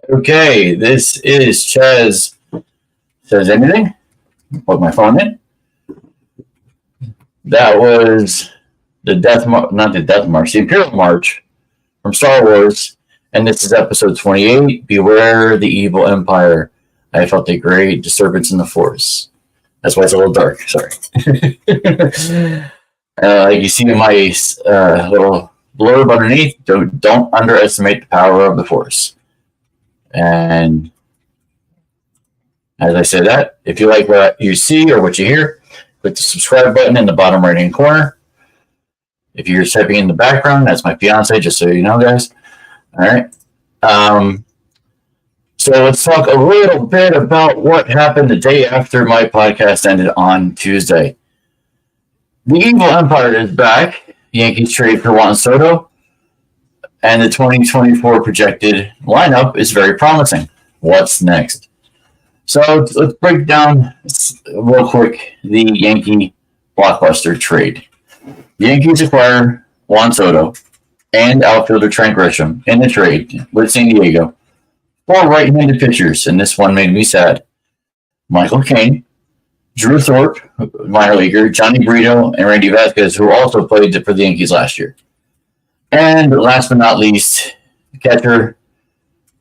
Okay, this is Chaz. Says anything? Put my phone in. That was the the Imperial March from Star Wars, and this is episode 28. Beware the evil empire. I felt a great disturbance in the force. That's why it's a little dark. Sorry. You see in my little blurb underneath. Don't underestimate the power of the force. And as I say that, if you like what you see or what you hear, click the subscribe button in the bottom right-hand corner. If you're typing in the background, that's my fiance, just so you know, guys. All right. So let's talk a little bit about what happened the day after my podcast ended on Tuesday. The evil empire is back. Yankees trade for Juan Soto. And the 2024 projected lineup is very promising. What's next? So let's break down real quick the Yankee blockbuster trade. The Yankees acquire Juan Soto and outfielder Trent Grisham in the trade with San Diego. 4 right-handed pitchers, and this one made me sad. Michael Cain, Drew Thorpe, minor leaguer, Johnny Brito, and Randy Vasquez, who also played for the Yankees last year. And last but not least, catcher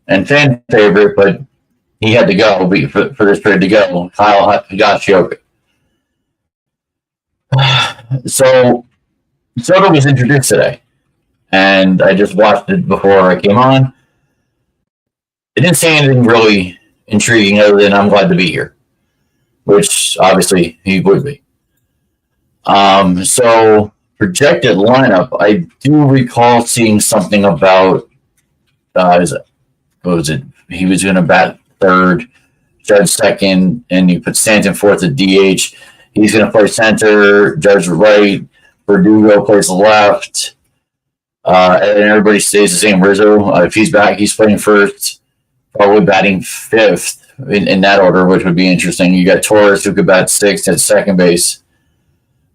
and fan favorite, but he had to go for this period to go, Kyle Higashioka. So Soto was introduced today, and I just watched it before I came on. It didn't say anything really intriguing other than I'm glad to be here, which obviously he would be. So projected lineup, I do recall seeing something about what was it? He was going to bat third, Judge second, and you put Stanton fourth at DH. He's going to play center, Judge right, Verdugo plays left, and everybody stays the same. Rizzo, if he's back, he's playing first, probably batting fifth in that order, which would be interesting. You got Torres, who could bat sixth at second base.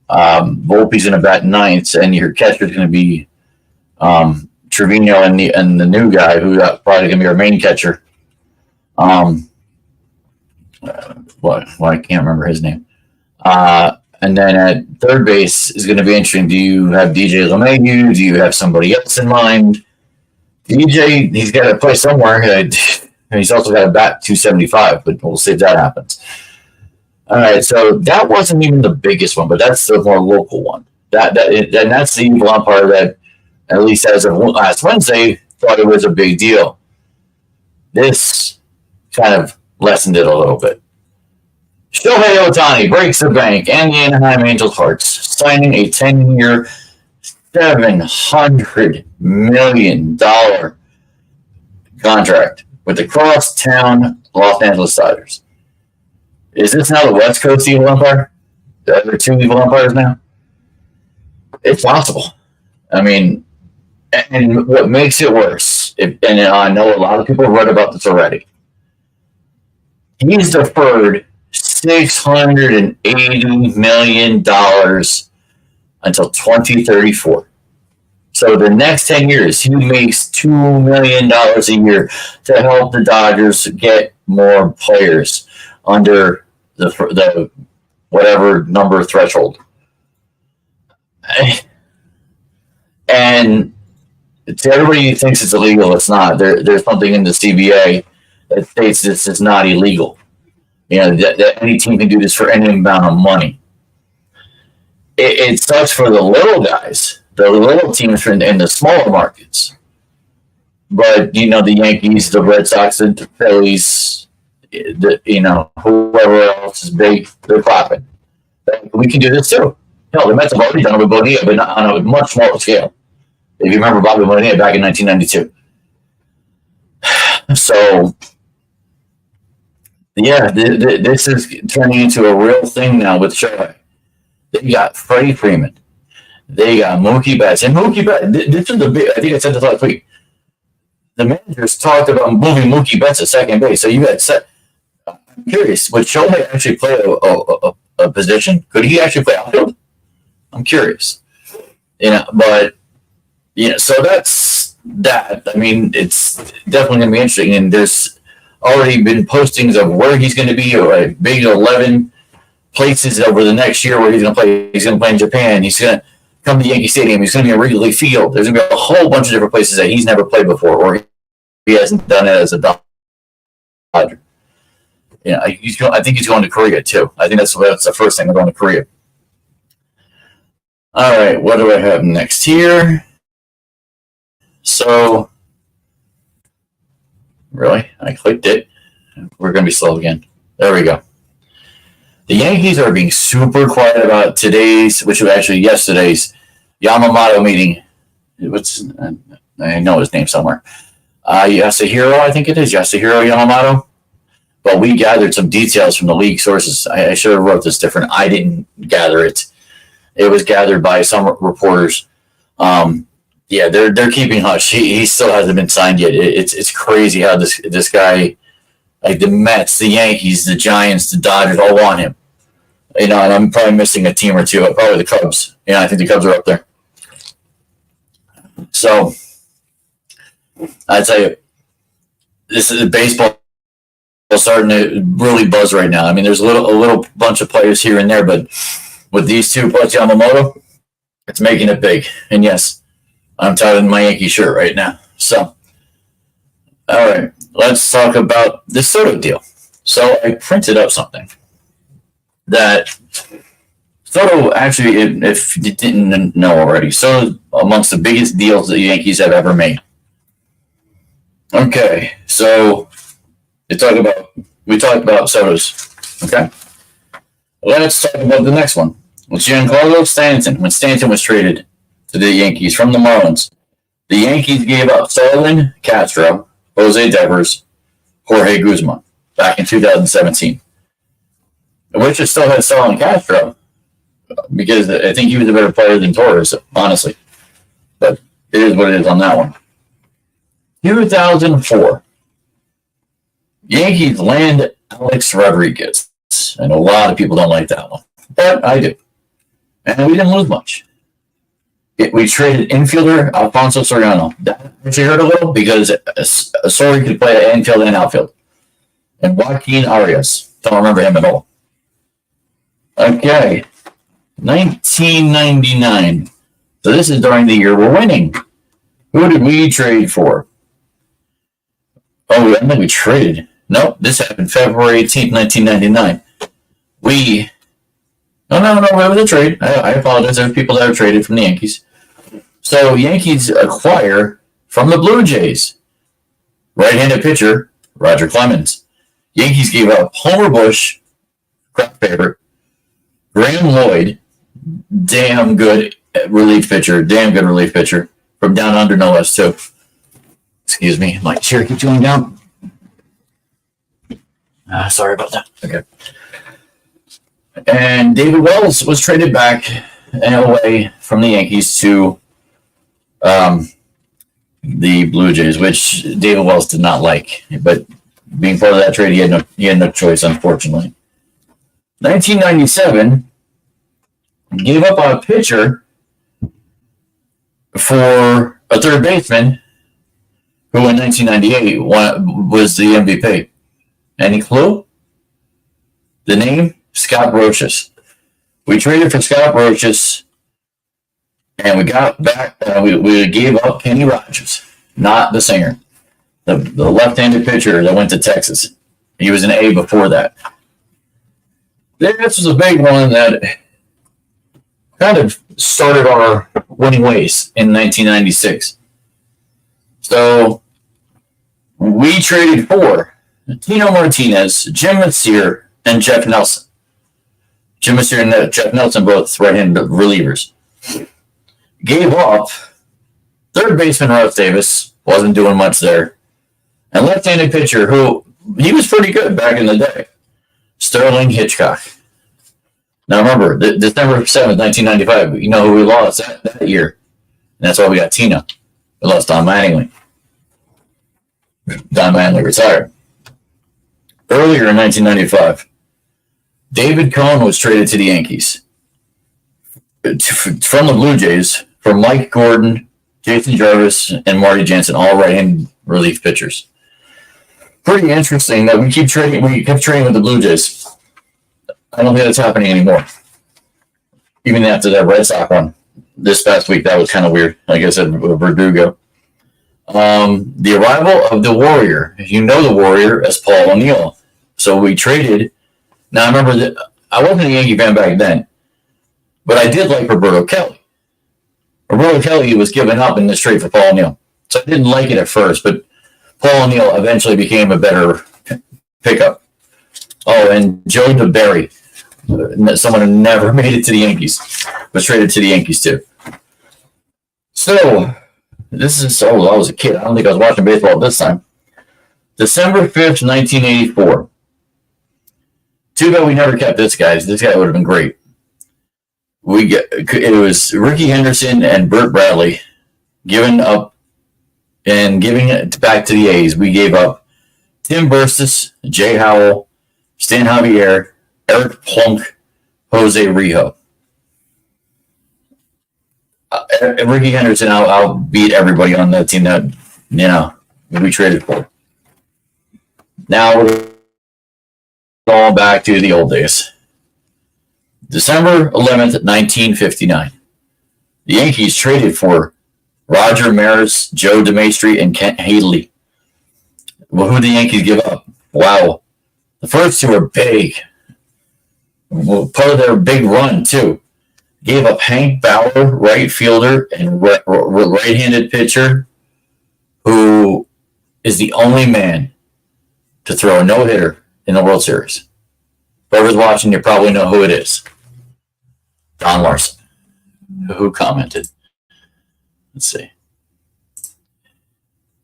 Volpe's going to bat ninth, and your catcher is going to be Trevino and the new guy, who's probably going to be our main catcher. I can't remember his name. And then at third base is going to be interesting. Do you have DJ LeMahieu? Do you have somebody else in mind? DJ, he's got to play somewhere. He's also got to bat 275, but we'll see if that happens. All right, so that wasn't even the biggest one, but that's the more local one. And that's the evil empire that, at least as of last Wednesday, thought it was a big deal. This kind of lessened it a little bit. Shohei Ohtani breaks the bank and the Anaheim Angels' hearts, signing a 10-year, $700 million contract with the crosstown Los Angeles Dodgers. Is this now the West Coast evil empire? Are there 2 evil empires now? It's possible. I mean, and what makes it worse, and I know a lot of people have read about this already, he's deferred $680 million until 2034. So the next 10 years, he makes $2 million a year to help the Dodgers get more players under the whatever number threshold. And to everybody who thinks it's illegal, it's not. There's something in the CBA that states this is not illegal. That any team can do this for any amount of money. It sucks for the little guys, the little teams in the smaller markets. But, the Yankees, the Red Sox, the Phillies, whoever else is big, they're clapping. We can do this too. The Mets have already done it with Bonilla, but not on a much smaller scale. If you remember Bobby Bonilla back in 1992. So, yeah, this is turning into a real thing now with Shohei. They got Freddie Freeman. They got Mookie Betts. And Mookie Betts, this is the big, I think I said this last week. The managers talked about moving Mookie Betts to second base. So you had set. I'm curious, would Shohei actually play a position? Could he actually play outfield? I'm curious. So that's that, I mean, it's definitely going to be interesting. And there's already been postings of where he's going to be, or big 11 places over the next year where he's going to play. He's going to play in Japan. He's going to come to Yankee Stadium. He's going to be in Wrigley Field. There's going to be a whole bunch of different places that he's never played before, or he hasn't done it as a Dodger. Yeah, I think he's going to Korea too. I think that's the first thing. They're going to Korea. All right, what do I have next here? So, really, I clicked it. We're going to be slow again. There we go. The Yankees are being super quiet about today's, which was actually yesterday's, Yamamoto meeting. I know his name somewhere. Yasuhiro, I think it is, Yasuhiro Yamamoto. But we gathered some details from the league sources. I should have wrote this different. I didn't gather it. It was gathered by some reporters. Yeah, they're keeping hush. He still hasn't been signed yet. It's crazy how this guy, like the Mets, the Yankees, the Giants, the Dodgers, all want him. And I'm probably missing a team or two. Probably the Cubs. I think the Cubs are up there. So I tell you, this is baseball starting to really buzz right now. I mean, there's a little bunch of players here and there, but with these two plus Yamamoto, it's making it big. And yes, I'm tired of my Yankee shirt right now. So, all right, let's talk about this Soto deal. So I printed up something that Soto actually, if you didn't know already, Soto amongst the biggest deals that the Yankees have ever made. Okay, so we talked about Soto's. Okay, let's talk about the next one. With Giancarlo Stanton, when Stanton was traded to the Yankees from the Marlins, the Yankees gave up Starlin Castro, Jose Devers, Jorge Guzman back in 2017. Which still had Starlin Castro because I think he was a better player than Torres, honestly. But it is what it is on that one. 2004. Yankees land Alex Rodriguez. And a lot of people don't like that one, but I do. And we didn't lose much. We traded infielder Alfonso Soriano. That actually hurt a little because Sori could play at infield and outfield. And Joaquin Arias. Don't remember him at all. Okay. 1999. So this is during the year we're winning. Who did we trade for? Oh, I think we traded. Nope, this happened February 18th, 1999. No, it was a trade. I apologize. There are people that are traded from the Yankees. So Yankees acquire from the Blue Jays right-handed pitcher Roger Clemens. Yankees gave up Homer Bush, crap favorite, Graham Lloyd, damn good relief pitcher from down under no less too. Excuse me, my chair keeps going down. Sorry about that. Okay. And David Wells was traded back and away from the Yankees to the Blue Jays, which David Wells did not like. But being part of that trade, he had no choice, unfortunately. 1997 gave up a pitcher for a third baseman who in 1998 was the MVP. Any clue? The name? Scott Brocious. We traded for Scott Brocious, and we got back. We gave up Kenny Rogers, not the singer, the left-handed pitcher that went to Texas. He was an A before that. This was a big one that kind of started our winning ways in 1996. So we traded for Tino Martinez, Jim Messier, and Jeff Nelson. Jim Messier and Jeff Nelson, both right-handed relievers. Gave up third baseman Russ Davis, wasn't doing much there. And left-handed pitcher, who he was pretty good back in the day, Sterling Hitchcock. Now remember, December 7th, 1995, you know who we lost that year. And that's why we got Tina. We lost Don Mattingly. Don Mattingly retired. Earlier in 1995, David Cohn was traded to the Yankees from the Blue Jays for Mike Gordon, Jason Jarvis and Marty Jansen, all right-hand relief pitchers. Pretty interesting that we keep trading. We kept trading with the Blue Jays. I don't think that's happening anymore. Even after that Red Sox one this past week, that was kind of weird. Like I said, Verdugo. The arrival of the Warrior. You know the Warrior as Paul O'Neill. So we traded. Now I remember that I wasn't a Yankee fan back then, but I did like Roberto Kelly. Roberto Kelly was given up in this trade for Paul O'Neill. So I didn't like it at first, but Paul O'Neill eventually became a better pickup. Oh, and Joe DeBerry, someone who never made it to the Yankees, was traded to the Yankees too. So, I was a kid. I don't think I was watching baseball at this time. December 5th, 1984. Too bad we never kept this guy. This guy would have been great. It was Ricky Henderson and Burt Bradley giving up and giving it back to the A's. We gave up Tim Burstis, Jay Howell, Stan Javier, Eric Plunk, Jose Rijo. Ricky Henderson, I'll beat everybody on that team that we traded for. Now we're all back to the old days. December 11th, 1959. The Yankees traded for Roger Maris, Joe DeMaestri, and Kent Haley. Well, who did the Yankees give up? Wow. The first two are big. Well, part of their big run, too. Gave up Hank Bauer, right fielder and right-handed pitcher, who is the only man to throw a no-hitter in the World Series. Whoever's watching, you probably know who it is. Don Larson, who commented. Let's see.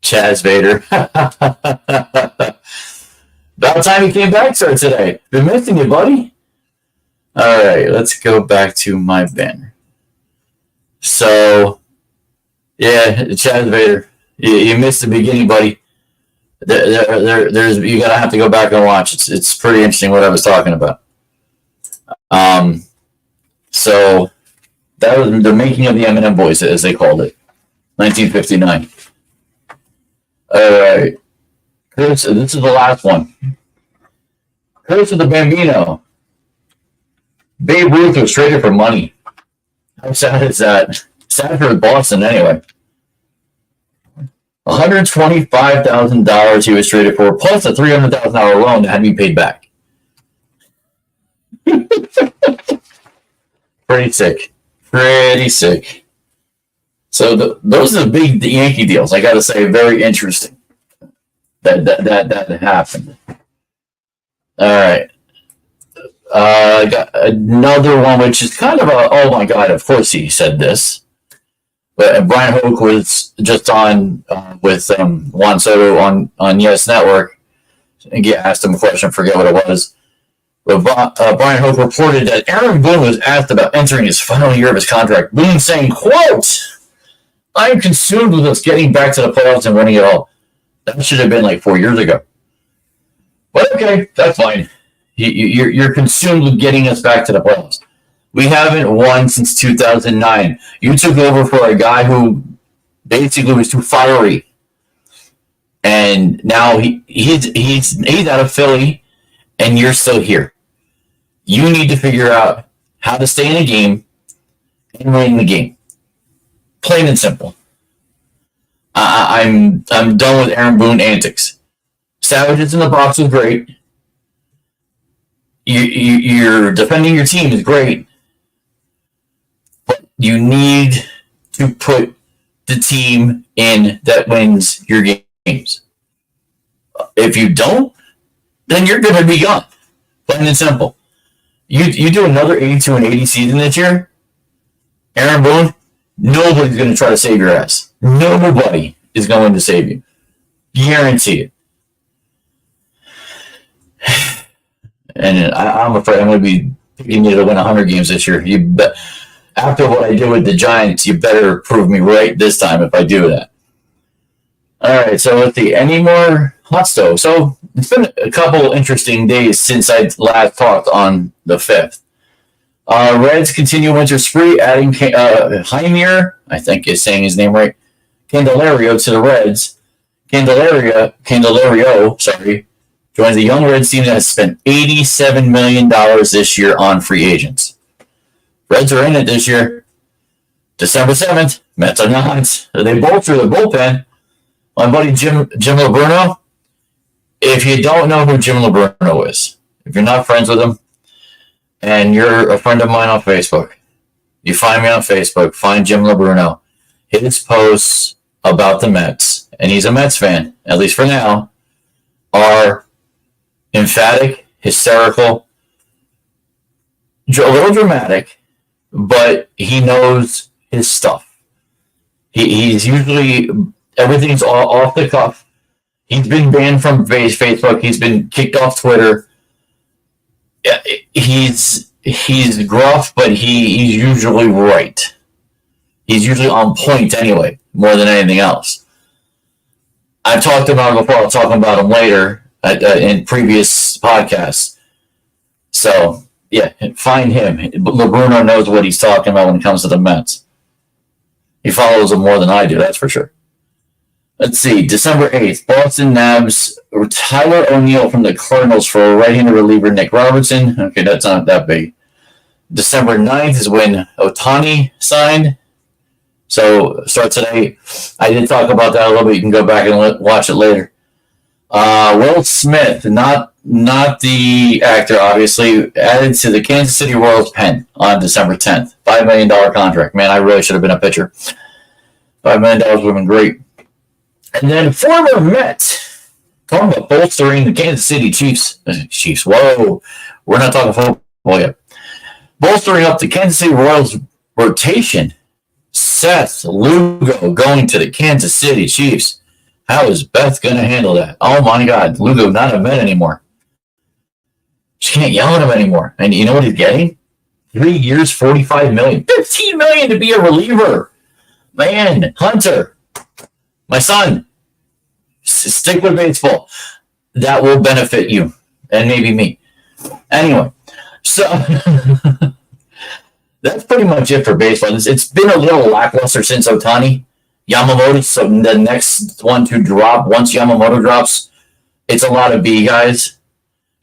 Chaz Vader. About time he came back, sir, today. Been missing you, buddy. All right, let's go back to my banner. So, yeah, Chaz Vader. You missed the beginning, buddy. There's you gotta have to go back and watch. It's pretty interesting what I was talking about. So that was the making of the Eminem Boys, as they called it, 1959. All right, this is the last one. Curse of the Bambino. Babe Ruth was traded for money. How sad is that? Sad for Boston, anyway. $125,000 he was traded for, plus a $300,000 loan that had to be paid back. Pretty sick. So those are the big Yankee deals. I got to say, very interesting that happened. All right. I got another one, which is kind of oh my God, of course he said this. But Brian Hoke was just on with Juan Soto on Yes Network. And asked him a question, forget what it was. But Brian Hoke reported that Aaron Boone was asked about entering his final year of his contract. Boone saying, quote, "I am consumed with us getting back to the playoffs and winning it all." That should have been like 4 years ago. But okay, that's fine. You're consumed with getting us back to the playoffs. We haven't won since 2009. You took over for a guy who basically was too fiery, and now he's out of Philly, and you're still here. You need to figure out how to stay in a game and win the game. Plain and simple. I'm done with Aaron Boone antics. Savages in the box was great. You're defending your team is great, but you need to put the team in that wins your games. If you don't, then you're going to be gone. Plain and simple. You do another 82 and 80 season this year, Aaron Boone, nobody's going to try to save your ass. Nobody is going to save you. Guarantee it. And I'm afraid I'm going to be picking you to win 100 games this year. After what I did with the Giants, you better prove me right this time if I do that. All right, so let's see. Any more hot stove? So it's been a couple interesting days since I last talked on the 5th. Reds continue winter spree, adding Jaimier, I think is saying his name right, Candelario to the Reds. Candelario, joins the young Reds team that has spent $87 million this year on free agents. Reds are in it this year. December 7th, Mets are not. They bolster the bullpen. My buddy Jim Labruno. If you don't know who Jim Labruno is, if you're not friends with him, and you're a friend of mine on Facebook, you find me on Facebook, find Jim Labruno. His posts about the Mets, and he's a Mets fan, at least for now, are emphatic, hysterical, a little dramatic, but he knows his stuff. He's usually, everything's all off the cuff. He's been banned from Facebook. He's been kicked off Twitter. He's gruff, but he's usually right. He's usually on point anyway, more than anything else. I've talked about him before. I'll talk about him later in previous podcasts. So, yeah, find him. Labruno knows what he's talking about when it comes to the Mets. He follows them more than I do, that's for sure. Let's see, December 8th, Boston nabs Tyler O'Neill from the Cardinals for right-handed reliever Nick Robertson. Okay, that's not that big. December 9th is when Ohtani signed. So, start today. I did talk about that a little bit. You can go back and watch it later. Will Smith, not the actor, obviously, added to the Kansas City Royals pen on December 10th. $5 million contract. Man, I really should have been a pitcher. $5 million would have been great. And then former Met, talking about bolstering the Kansas City Chiefs. Whoa, we're not talking football yet. Bolstering up the Kansas City Royals rotation. Seth Lugo going to the Kansas City Chiefs. How is Beth going to handle that? Oh my God, Lugo not a Met anymore. She can't yell at him anymore. And you know what he's getting? 3 years, $45 million. $15 million to be a reliever. Man, Hunter, my son, stick with baseball. That will benefit you and maybe me. Anyway, so that's pretty much it for baseball. It's been a little lackluster since Ohtani. Yamamoto, so the next one to drop, once Yamamoto drops, it's a lot of B guys.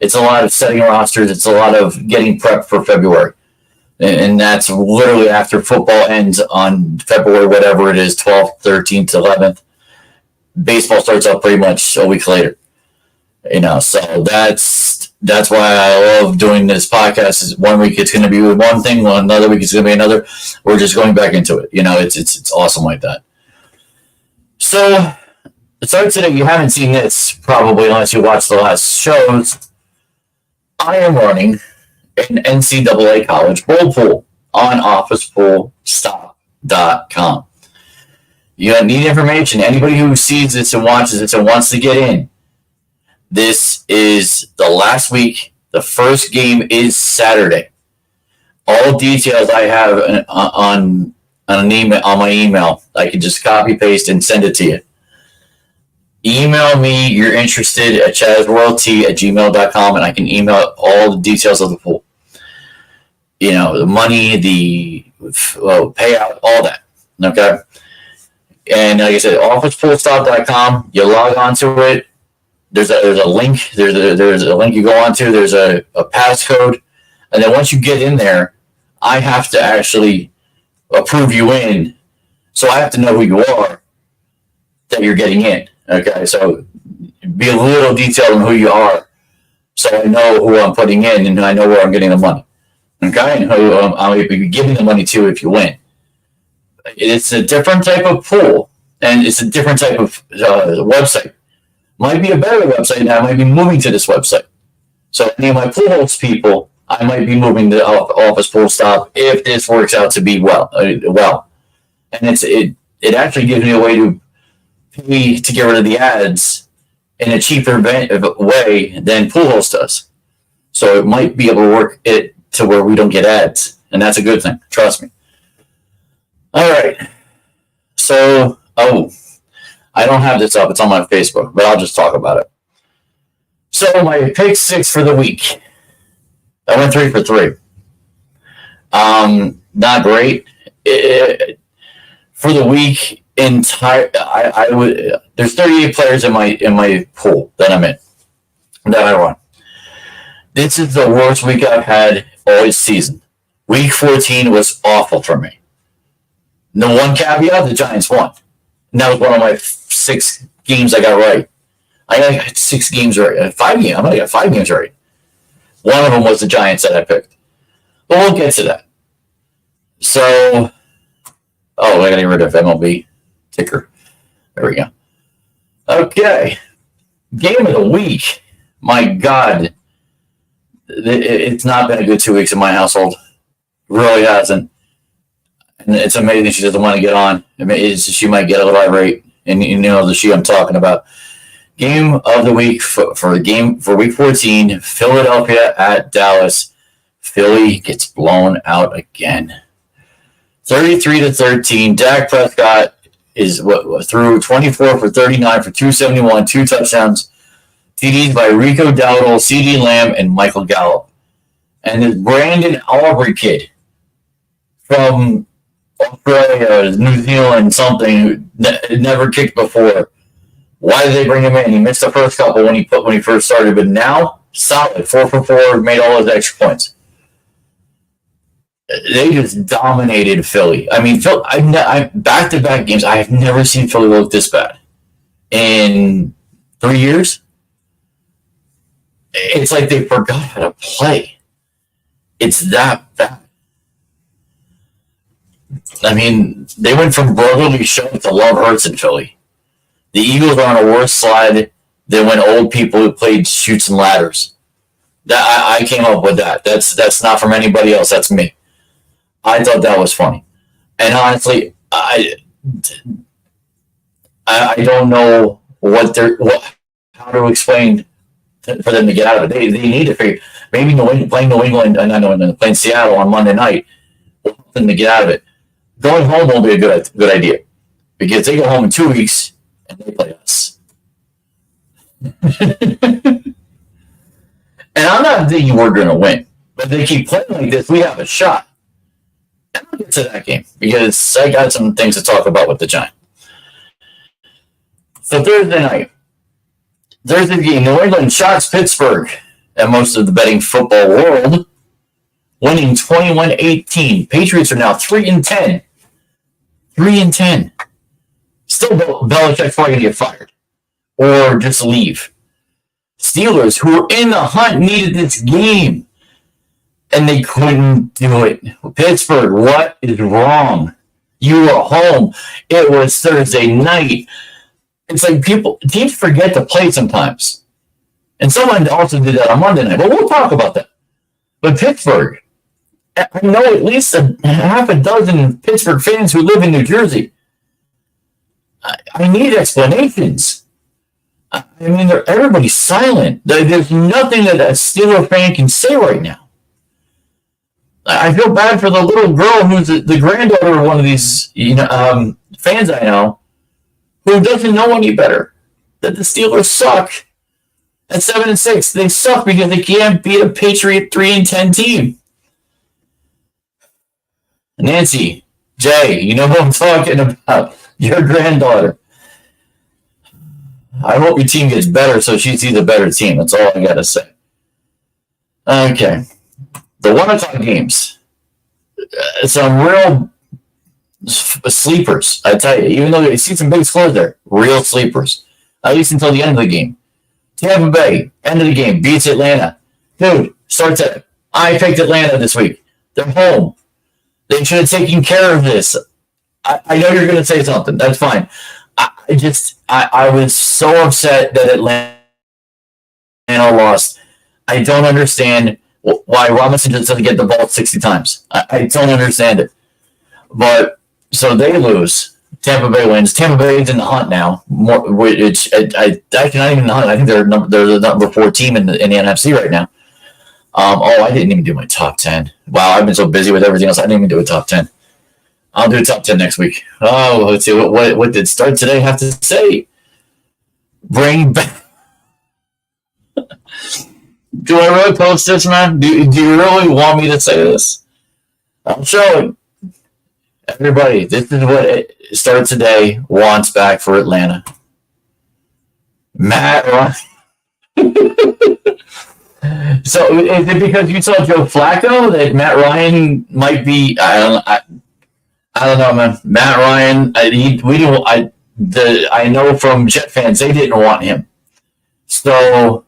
It's a lot of setting rosters. It's a lot of getting prepped for February. And that's literally after football ends on February, whatever it is, 12th, 13th, 11th. Baseball starts up pretty much a week later. So that's why I love doing this podcast. Is 1 week it's going to be with one thing, another week it's going to be another. We're just going back into it. It's awesome like that. So, sorry today you haven't seen this probably unless you watched the last shows. I am running an NCAA college bowl pool on officepoolstop.com. You need information. Anybody who sees this and watches this and wants to get in, this is the last week. The first game is Saturday. All details I have on an email, on my email. I can just copy, paste, and send it to you. Email me, you're interested, at chazworldT@gmail.com, and I can email all the details of the pool. The money, the payout, all that. Okay? And like I said, officepoolstop.com, you log on to it. There's a link. There's a link you go on to. There's a passcode. And then once you get in there, I have to actually approve you in. So I have to know who you are that you're getting in. Okay, so be a little detailed on who you are so I know who I'm putting in and I know where I'm getting the money. Okay, and who I'll be giving the money to if you win. It's a different type of pool and it's a different type of website. Might be a better website and I might be moving to this website. So any of my pool host people, I might be moving to Office Pool Stop if this works out to be well. And it actually gives me a way to get rid of the ads in a cheaper way than Pool Host does. So it might be able to work it to where we don't get ads. And that's a good thing. Trust me. All right. So, I don't have this up. It's on my Facebook, but I'll just talk about it. So my pick six for the week. I went 3 for 3. Not great. For the week, I would. There's 38 players in my pool that I'm in that I run. This is the worst week I've had all season. Week 14 was awful for me. The one caveat: the Giants won. And that was one of my 6 games I got right. I got 6 games right. 5 games. I might have got 5 games right. One of them was the Giants that I picked. But we'll get to that. So, I got to get rid of MLB ticker. There we go. Okay. Game of the week. My God. It's not been a good 2 weeks in my household. It really hasn't. And it's amazing she doesn't want to get on. I mean, she might get a little irate. And you know the she I'm talking about. Game of the week for week 14, Philadelphia at Dallas. Philly gets blown out again. 33-13. Dak Prescott is through 24 for 39 for 271, 2 touchdowns. TDs by Rico Dowdle, CeeDee Lamb, and Michael Gallup. And this Brandon Aubrey kid from Australia, New Zealand, something who never kicked before. Why did they bring him in? He missed the first couple when he first started, but now solid, 4 for 4, made all those extra points. They just dominated Philly. I mean, back-to-back games. I have never seen Philly look this bad in 3 years. It's like they forgot how to play. It's that bad. I mean, they went from brotherly show to love hurts in Philly. The Eagles are on a worse slide than when old people who played Chutes and Ladders. I came up with that. That's not from anybody else. That's me. I thought that was funny. And honestly, I don't know how to explain for them to get out of it. They need to figure. Maybe playing New England, playing Seattle on Monday night will help them to get out of it. Going home won't be a good idea because they go home in 2 weeks and they play us. And I'm not thinking we're going to win, but if they keep playing like this, we have a shot. And I'll get to that game because I got some things to talk about with the Giants. So Thursday game, New England shocks Pittsburgh and most of the betting football world, winning 21-18. Patriots are now 3-10. 3-10. Still, Belichick's probably going to get fired or just leave. Steelers, who were in the hunt, needed this game, and they couldn't do it. Pittsburgh, what is wrong? You were home. It was Thursday night. It's like teams forget to play sometimes. And someone also did that on Monday night. But we'll talk about that. But Pittsburgh, I know at least half a dozen Pittsburgh fans who live in New Jersey. I need explanations. I mean, everybody's silent. There's nothing that a Steeler fan can say right now. I feel bad for the little girl who's the granddaughter of one of these fans I know, who doesn't know any better. That the Steelers suck at 7-6. They suck because they can't beat a Patriot 3-10 team. Nancy, Jay, you know what I'm talking about. Your granddaughter. I hope your team gets better so she sees a better team. That's all I got to say. Okay. The 1 o'clock games. Some real sleepers, I tell you. Even though you see some big scores there, real sleepers. At least until the end of the game. Tampa Bay, end of the game, beats Atlanta. Dude, I picked Atlanta this week. They're home. They should have taken care of this. I know you're going to say something. That's fine. I was so upset that Atlanta lost. I don't understand why Robinson just doesn't get the ball 60 times. I don't understand it. But so they lose. Tampa Bay wins. Tampa Bay's in the hunt now. Actually not even in the hunt. I think they're the number 4 team in the NFC right now. I didn't even do my top 10. Wow, I've been so busy with everything else. I didn't even do a top 10. I'll do a top 10 next week. Oh, let's see. What did Start Today have to say? Bring back. Do I really post this, man? Do you really want me to say this? I'll show it. Everybody, this is what starts today, wants back for Atlanta. Matt Ryan. So is it because you saw Joe Flacco that Matt Ryan might be? I don't know, man. Matt Ryan. I know from Jet fans they didn't want him. So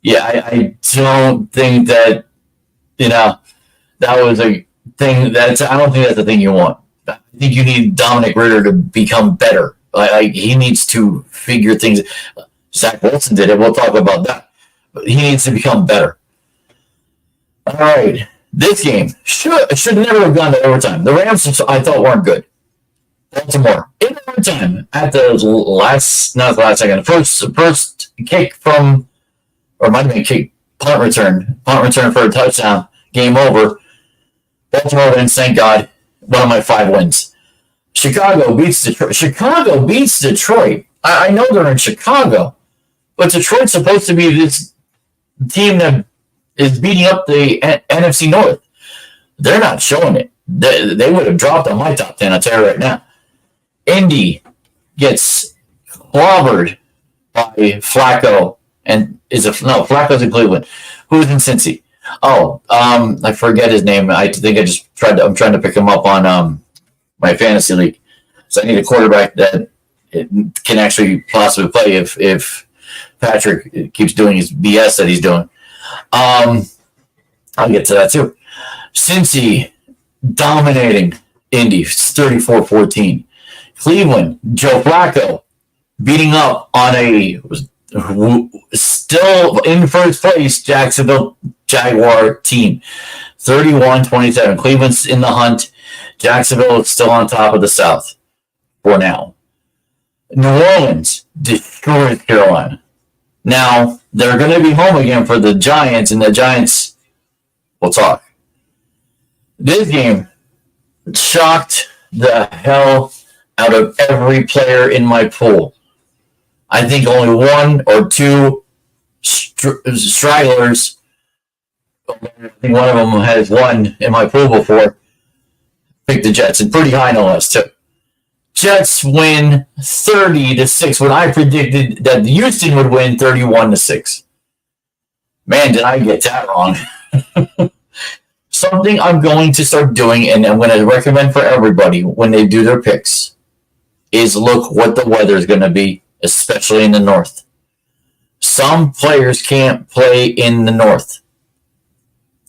yeah, I don't think that that was a thing. I don't think that's the thing you want. I think you need Dominic Ritter to become better. Like he needs to figure things. Zach Wilson did it. We'll talk about that. But he needs to become better. All right. This game should never have gone to overtime. The Rams, I thought, weren't good. Baltimore, in overtime, at the not the last second, first kick from, or might have been kick, punt return for a touchdown, game over. Baltimore wins, thank God. One of my 5 wins. Chicago beats Detroit. I know they're in Chicago, but Detroit's supposed to be this team that is beating up the NFC North. They're not showing it. They would have dropped on my top 10, I'll tell you right now. Indy gets clobbered by Flacco, and Flacco's in Cleveland. Who's in Cincy? Oh, I forget his name. I think I'm trying to pick him up on my fantasy league. So I need a quarterback that can actually possibly play if Patrick keeps doing his BS that he's doing. I'll get to that too. Cincy dominating Indy 34-14. Cleveland, Joe Flacco beating up on a still in first place Jacksonville Jaguar team. 31-27. Cleveland's in the hunt. Jacksonville is still on top of the South for now. New Orleans destroys Carolina. Now, they're going to be home again for the Giants, and the Giants will talk. This game shocked the hell out of every player in my pool. I think only 1 or 2 stragglers, I think one of them has won in my pool before, picked the Jets, and pretty high no less too. Jets win 30-6 when I predicted that Houston would win 31-6. Man, did I get that wrong. Something I'm going to start doing, and I'm going to recommend for everybody when they do their picks, is look what the weather is going to be, especially in the north. Some players can't play in the north.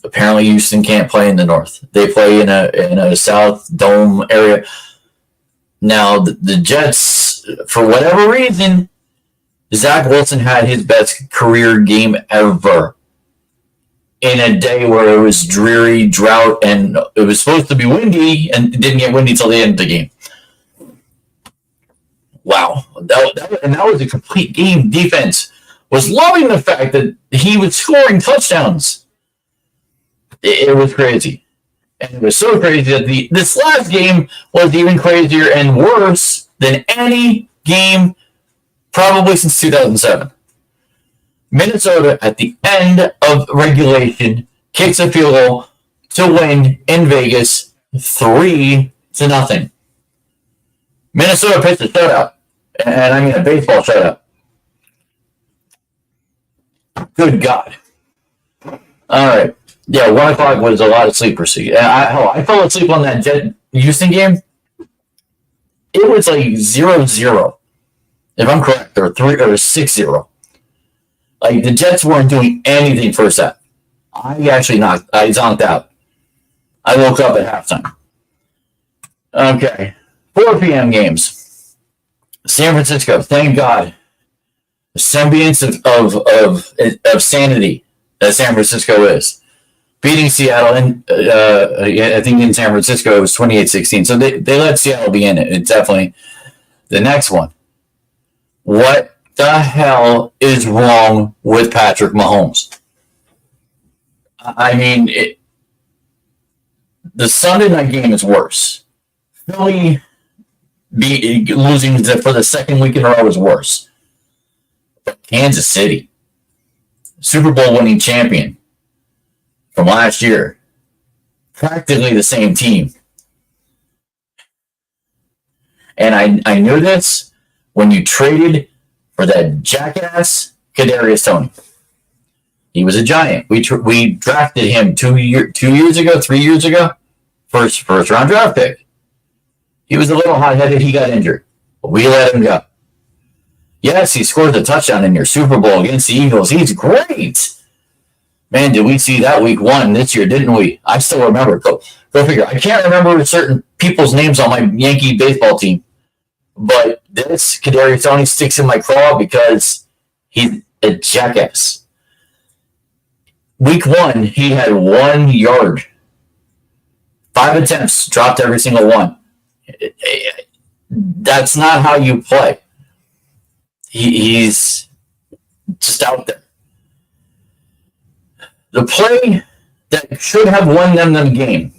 Apparently, Houston can't play in the north. They play in a South Dome area. Now, the Jets, for whatever reason, Zach Wilson had his best career game ever in a day where it was dreary, drought, and it was supposed to be windy, and it didn't get windy until the end of the game. Wow. That was a complete game. Defense was loving the fact that he was scoring touchdowns. It was crazy. And it was so crazy that this last game was even crazier and worse than any game probably since 2007. Minnesota, at the end of regulation, kicks a field goal to win in Vegas 3-0. Minnesota pitched a shutout. And I mean a baseball shutout. Good God. All right. Yeah, 1 o'clock was a lot of sleep. I fell asleep on that Jet Houston game. It was like 0-0, if I'm correct, or 6-0. Like the Jets weren't doing anything first half. I zonked out. I woke up at halftime. Okay, 4 p.m. games. San Francisco, thank God. The semblance of sanity that San Francisco is. Beating Seattle, and I think in San Francisco it was 28-16. So they let Seattle be in it. It's definitely the next one. What the hell is wrong with Patrick Mahomes? I mean, the Sunday night game is worse. Philly losing for the second week in a row is worse. But Kansas City, Super Bowl winning champion from last year, practically the same team. And I knew this when you traded for that jackass Kadarius Toney. He was a giant. We drafted him 3 years ago, first round draft pick. He was a little hot-headed. He got injured. But we let him go. Yes, he scored the touchdown in your Super Bowl against the Eagles. He's great. Man, did we see that week 1 this year, didn't we? I still remember. Go figure. I can't remember certain people's names on my Yankee baseball team. But this Kadarius Toney sticks in my craw because he's a jackass. Week 1, he had 1 yard. 5 attempts, dropped every single one. That's not how you play. He's just out there. The play that should have won them the game,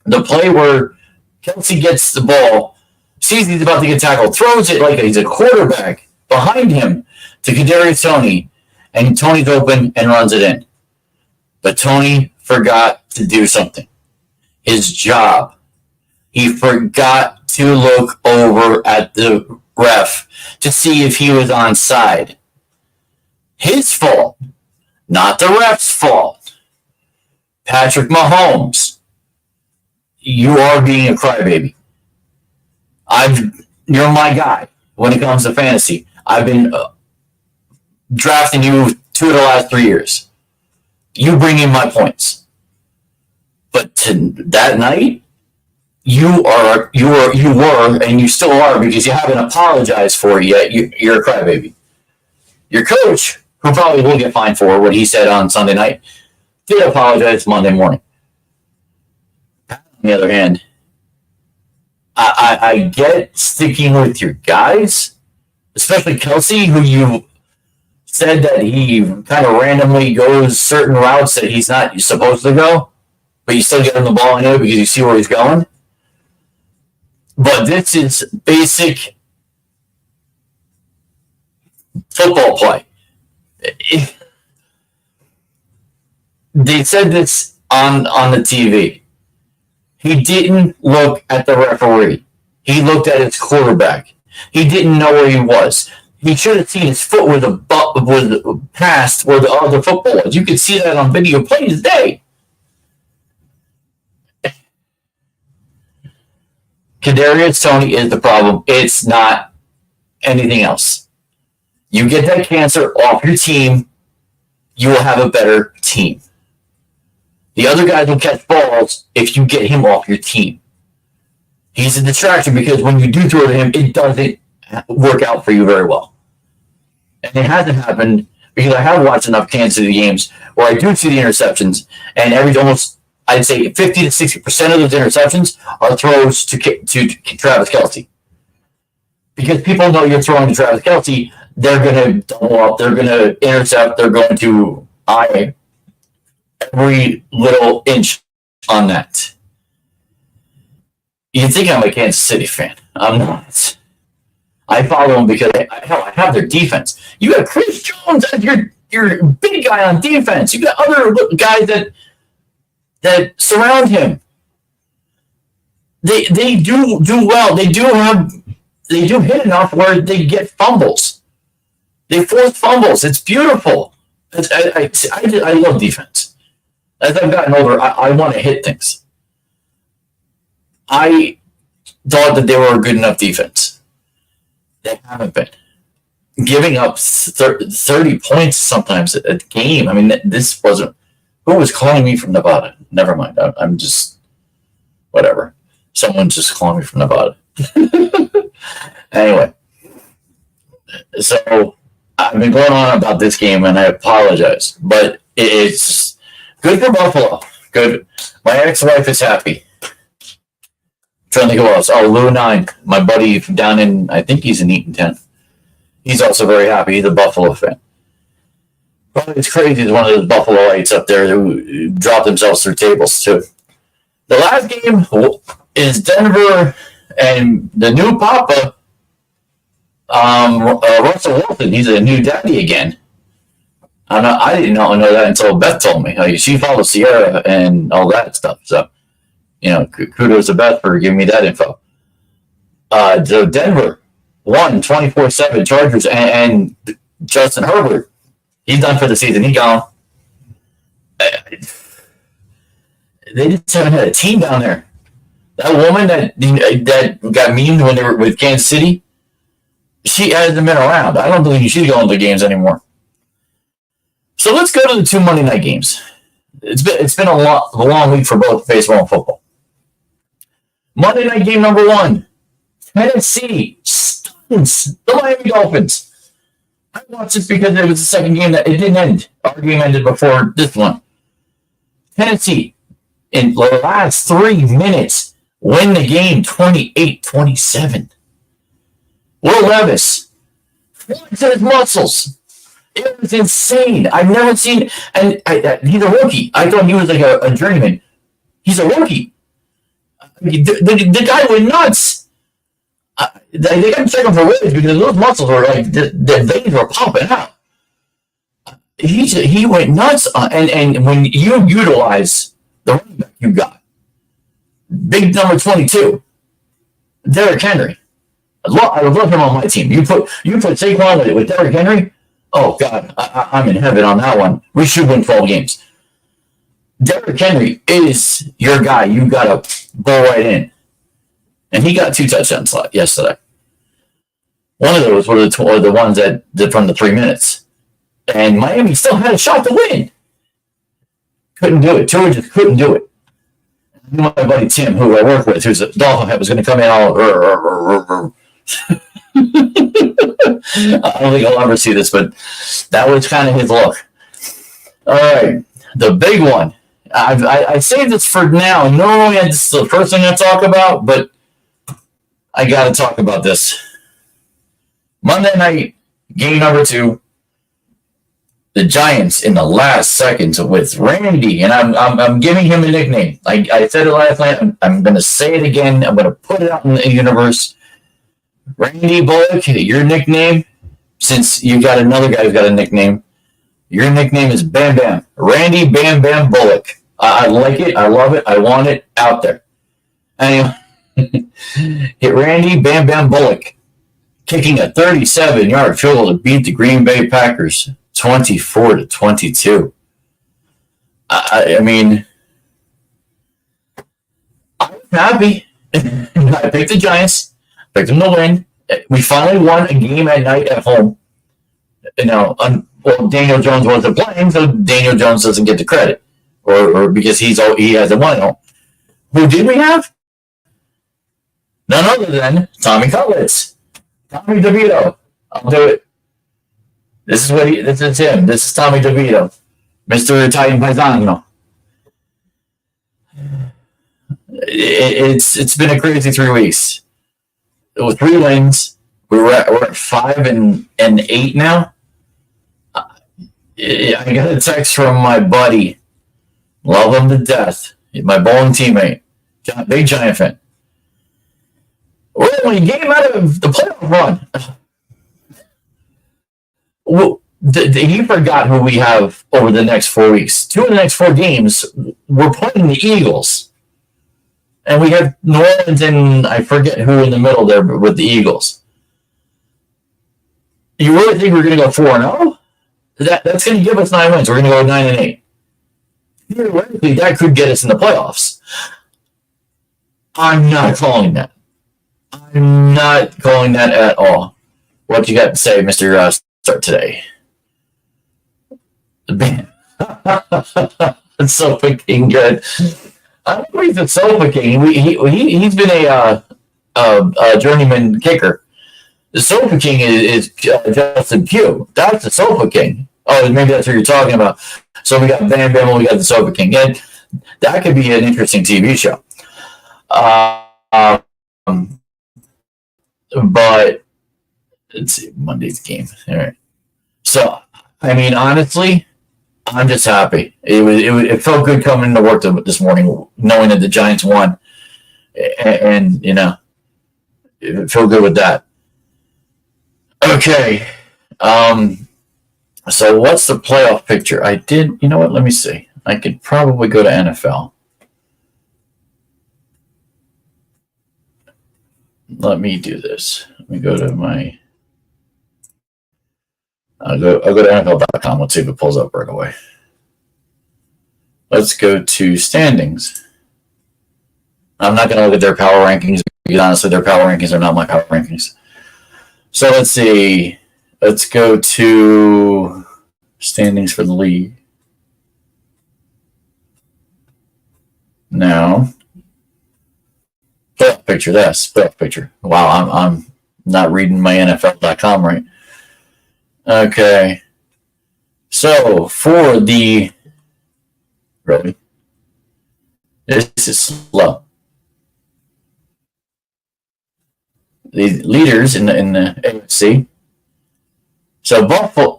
the play where Kelce gets the ball, sees he's about to get tackled, throws it like he's a quarterback behind him to Kadarius Toney, and Toney's open and runs it in. But Toney forgot to do something. His job. He forgot to look over at the ref to see if he was onside. His fault, not the ref's fault. Patrick Mahomes, you are being a crybaby. You're my guy when it comes to fantasy. I've been drafting you 2 of the last 3 years. You bring in my points. But that night, you were, and you still are because you haven't apologized for it yet. You're a crybaby. Your coach, who probably will get fined for what he said on Sunday night, did apologize Monday morning. On the other hand, I get sticking with your guys, especially Kelce, who you said that he kind of randomly goes certain routes that he's not supposed to go, but you still get him the ball anyway because you see where he's going. But this is basic football play. They said this on the TV. He didn't look at the referee. He looked at his quarterback. He didn't know where he was. He should have seen his foot was past where the other football was. You could see that on video plain as day. Kadarius Toney is the problem. It's not anything else. You get that cancer off your team, you will have a better team. The other guys will catch balls if you get him off your team. He's a distraction because when you do throw to him, it doesn't work out for you very well. And it hasn't happened because I have watched enough Kansas City games where I do see the interceptions, and I'd say 50 to 60% of those interceptions are throws to Travis Kelce. Because people know you're throwing to Travis Kelce, they're going to double up, they're going to intercept, they're going to eye every little inch on that. You think I'm a Kansas City fan. I'm not. I follow them because I have their defense. You got Chris Jones as your big guy on defense. You got other guys that surround him. They do well. They do hit enough where they get fumbles. They force fumbles. It's beautiful. I love defense. As I've gotten older, I want to hit things. I thought that they were a good enough defense. They haven't been. Giving up 30 points sometimes a game. I mean, this wasn't... Who was calling me from Nevada? Never mind. I'm just... Whatever. Someone's just calling me from Nevada. Anyway. So, I've been going on about this game, and I apologize. But it's good for Buffalo. Good. My ex-wife is happy. Trying to think who else. Oh, Lou 9, my buddy down in, I think he's in Eatonton. He's also very happy. He's a Buffalo fan. But it's crazy. There's one of those Buffaloites up there who drop themselves through tables, too. The last game is Denver and the new Papa, Russell Wilson. He's a new daddy again. I didn't know that until Beth told me. She follows Sierra and all that stuff. So, kudos to Beth for giving me that info. So Denver won 24-7 Chargers, and Justin Herbert, he's done for the season. He gone. They just haven't had a team down there. That woman that got memed when they were with Kansas City, she hasn't been around. I don't believe she's going to games anymore. So let's go to the 2 Monday night games. It's been a long week for both baseball and football. Monday night game number 1, Tennessee stuns the Miami Dolphins. I watched it because it was the second game that it didn't end. Our game ended before this one. Tennessee, in the last 3 minutes, win the game 28-27. Will Levis flexed his muscles. It was insane. I've never seen, and he's a rookie. I thought he was like a journeyman. He's a rookie. The guy went nuts. They got to check him for waves because those muscles were like, the veins were popping out. He went nuts. And when you utilize the running back you got, big number 22, Derrick Henry. I would love him on my team. You put Saquon with Derrick Henry. Oh God, I'm in heaven on that one. We should win 12 games. Derrick Henry is your guy. You got to go right in, and he got 2 touchdowns yesterday. One of those were the ones that from the 3 minutes, and Miami still had a shot to win. Couldn't do it. Tua just couldn't do it. My buddy Tim, who I work with, who's a Dolphin head, was going to come in all. I don't think I'll ever see this, but that was kind of his look. All right, the big one. I saved this for now. Normally, this is the first thing I talk about, but I got to talk about this. Monday night, game number 2. The Giants in the last seconds with Randy, and I'm giving him a nickname. I said it last night. I'm going to say it again. I'm going to put it out in the universe. Randy Bullock, your nickname, since you got another guy who's got a nickname, your nickname is Bam Bam. Randy Bam Bam Bullock. I like it. I love it. I want it out there. Anyway, hit Randy Bam Bam Bullock kicking a 37-yard field goal to beat the Green Bay Packers 24-22. I mean, I'm happy. I picked the Giants. Picked them to win. We finally won a game at night at home. Well, Daniel Jones wasn't playing, so Daniel Jones doesn't get the credit, or because he hasn't won at home. Who did we have? None other than Tommy Cutlets, Tommy DeVito. I'll do it. This is him. This is Tommy DeVito, Mr. Italian Paisano. It's been a crazy 3 weeks. With 3 wins, we're at 5-8 now. I got a text from my buddy, love him to death, my bowling teammate, big Giant fan. We're only a game out of the playoff run. Well, he forgot who we have over the next 4 weeks. 2 of the next 4 games, we're playing the Eagles. And we have New Orleans and I forget who in the middle there with the Eagles. You really think we're going to go 4-0? That's going to give us 9 wins. We're going to go 9-8. Theoretically, that could get us in the playoffs. I'm not calling that. I'm not calling that at all. What you got to say, Mr. Start today? It's so freaking good. I don't know if he's a Sofa King. He's been a journeyman kicker. The Sofa King is Justin Pugh. That's the Sofa King. Oh, maybe that's what you're talking about. So we got Bam Bam and we got the Sofa King. And that could be an interesting TV show. But let's see, Monday's game. All right. So, I mean, honestly, I'm just happy. It felt good coming to work this morning, knowing that the Giants won, and it felt good with that. Okay, so what's the playoff picture? You know what? Let me see. I could probably go to NFL. let me do this. Let me go to my. I'll go to NFL.com. Let's see if it pulls up right away. Let's go to standings. I'm not going to look at their power rankings because honestly, their power rankings are not my power rankings. So let's see. Let's go to standings for the league. Now, picture this. Picture. Wow, I'm not reading my NFL.com right. Okay. So for the really, this is slow. The leaders in the AFC. So Baltimore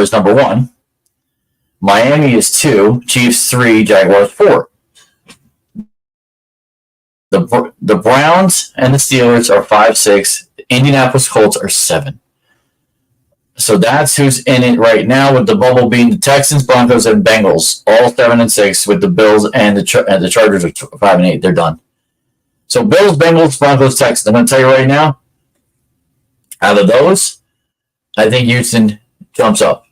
is number 1. Miami is 2. Chiefs 3. Jaguars 4. The Browns and the Steelers are 5, 6. The Indianapolis Colts are 7. So that's who's in it right now, with the bubble being the Texans, Broncos, and Bengals, all 7 and 6, with the Bills and the Chargers are 5 and 8. They're done. So Bills, Bengals, Broncos, Texans. I'm going to tell you right now, out of those, I think Houston jumps up.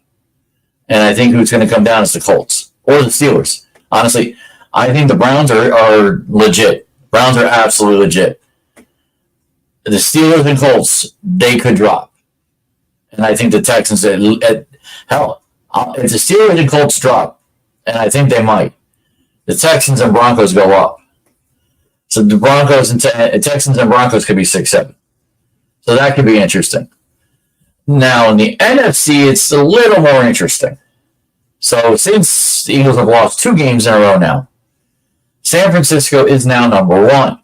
And I think who's going to come down is the Colts or the Steelers. Honestly, I think the Browns are legit. Browns are absolutely legit. The Steelers and Colts, they could drop. And I think the Texans, hell, if the Steelers and Colts drop, and I think they might, the Texans and Broncos go up. So the Broncos and Texans and Broncos could be 6, 7. So that could be interesting. Now, in the NFC, it's a little more interesting. So since the Eagles have lost 2 games in a row now, San Francisco is now number 1.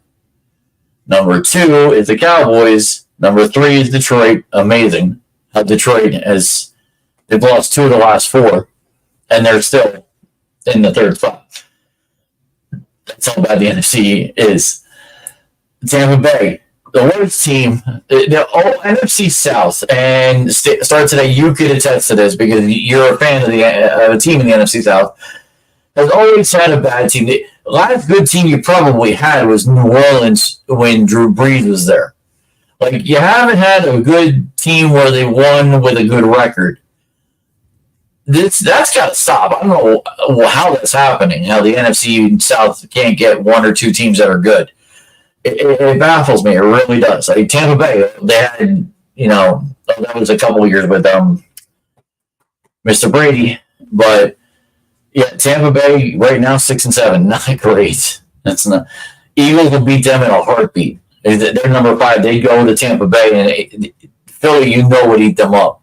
Number 2 is the Cowboys. Number 3 is Detroit. Amazing how Detroit has, they've lost 2 of the last 4, and they're still in the 3rd spot. That's how bad the NFC is. Tampa Bay, the worst team, the NFC South, and start today, you could attest to this because you're a fan of a team in the NFC South, has always had a bad team. The last good team you probably had was New Orleans when Drew Brees was there. Like, you haven't had a good team where they won with a good record. That's got to stop. I don't know how that's happening, how the NFC South can't get 1 or 2 teams that are good. It baffles me. It really does. Like Tampa Bay, they had, that was a couple of years with Mr. Brady. But, yeah, Tampa Bay right now 6 and 7. Not great. That's not. Eagles will beat them in a heartbeat. They're number 5. They go to Tampa Bay, and Philly, would eat them up.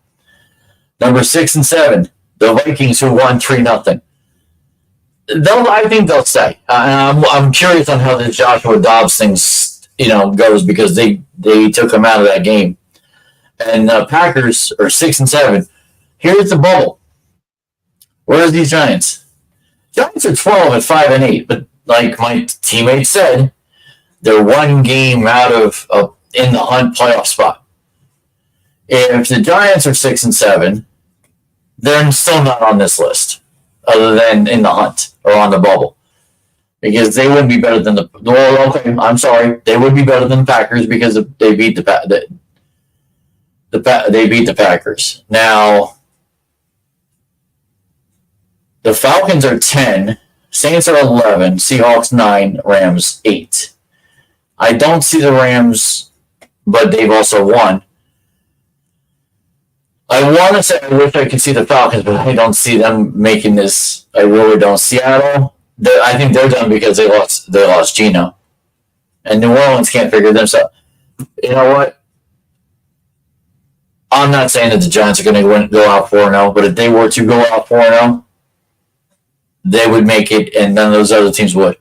Number 6 and 7. The Vikings, who won 3-0. I think they'll stay. I'm curious on how the Joshua Dobbs thing, goes because they took him out of that game. And Packers are 6 and 7. Here's the bubble. Where's these Giants? Giants are 12 at 5 and 8. But like my teammate said, they're 1 game out of in the hunt playoff spot. If the Giants are 6 and 7. They're still not on this list, other than in the hunt or on the bubble, because they wouldn't be better than I'm sorry, they would be better than the Packers because they beat they beat the Packers. Now, the Falcons are 10, Saints are 11, Seahawks 9, Rams 8. I don't see the Rams, but they've also won. I want to say I wish I could see the Falcons, but I don't see them making this. I really don't. Seattle, I think they're done because they lost Geno. And New Orleans can't figure themselves. You know what? I'm not saying that the Giants are going to go out 4-0, but if they were to go out 4-0, they would make it, and none of those other teams would.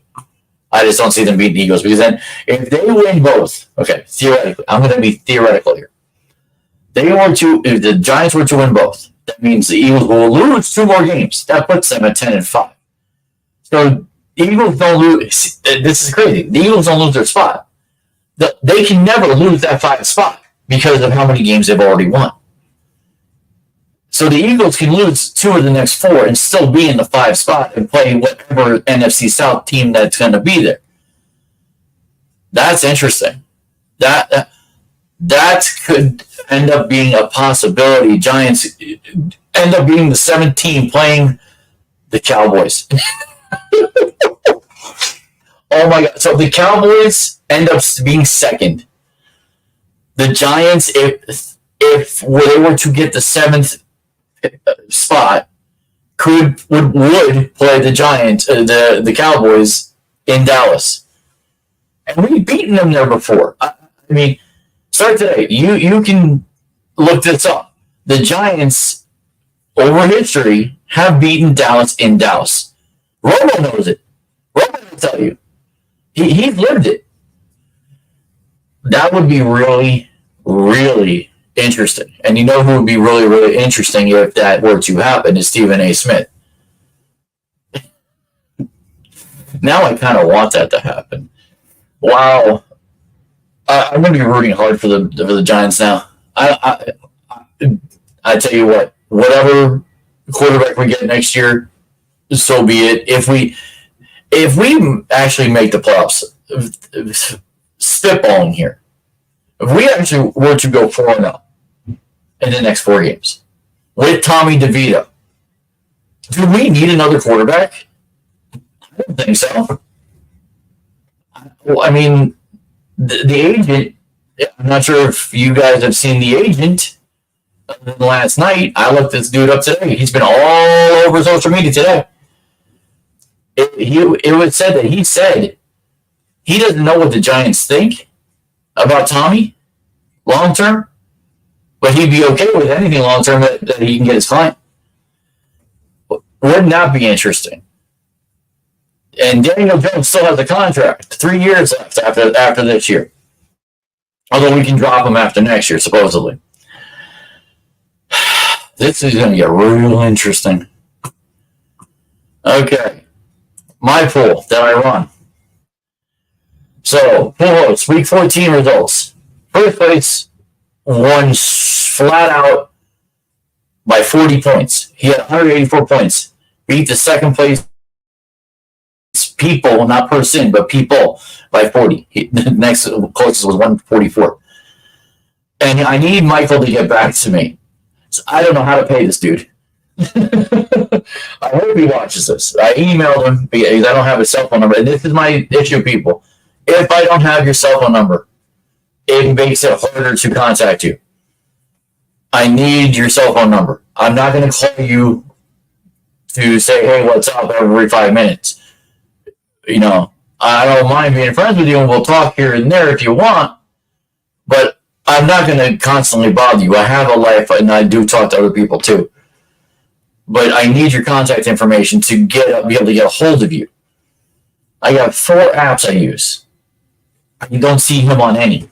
I just don't see them beating the Eagles, because then if they win both, okay, theoretically, I'm going to be theoretical here. If the Giants were to win both, that means the Eagles will lose 2 more games. That puts them at 10 and 5. So the Eagles don't lose. This is crazy. The Eagles don't lose their spot. They can never lose that 5 spot because of how many games they've already won. So the Eagles can lose 2 of the next 4 and still be in the 5 spot and play whatever NFC South team that's going to be there. That's interesting. That could end up being a possibility. Giants end up being the 7th team playing the Cowboys. Oh my God. So the Cowboys end up being second. The Giants, if they were to get the 7th spot, would play the Giants, the Cowboys in Dallas. And we've beaten them there before. I mean, start today. You can look this up. The Giants, over history, have beaten Dallas in Dallas. Romo knows it. Romo will tell you. He's lived it. That would be really, really interesting. And you know who would be really, really interesting if that were to happen is Stephen A. Smith. Now I kind of want that to happen. Wow. I'm going to be rooting hard for the Giants now. I tell you what, whatever quarterback we get next year, so be it. If we actually make the playoffs, spitballing here, if we actually were to go 4-0 in the next 4 games with Tommy DeVito, do we need another quarterback? I don't think so. Well, I mean, the agent, I'm not sure if you guys have seen the agent. Last night, I looked this dude up today. He's been all over social media today. It was said that he said he doesn't know what the Giants think about Tommy long term, but he'd be okay with anything long term that he can get his client. Wouldn't that be interesting? And Daniel Jones still has a contract, 3 years left after this year. Although we can drop him after next year, supposedly. This is going to get real interesting. Okay. My pool that I run. So, pool hosts, week 14 results. First place won flat out by 40 points. He had 184 points. Beat the second place people, not person, but people by 40. The next closest was 144. And I need Michael to get back to me. So I don't know how to pay this dude. I hope he watches this. I emailed him because I don't have his cell phone number. And this is my issue, people. If I don't have your cell phone number, it makes it harder to contact you. I need your cell phone number. I'm not going to call you to say, hey, what's up every 5 minutes. You know, I don't mind being friends with you and we'll talk here and there if you want, but I'm not going to constantly bother you. I have a life and I do talk to other people too. But I need your contact information to be able to get a hold of you. I got 4 apps I use. You don't see him on any.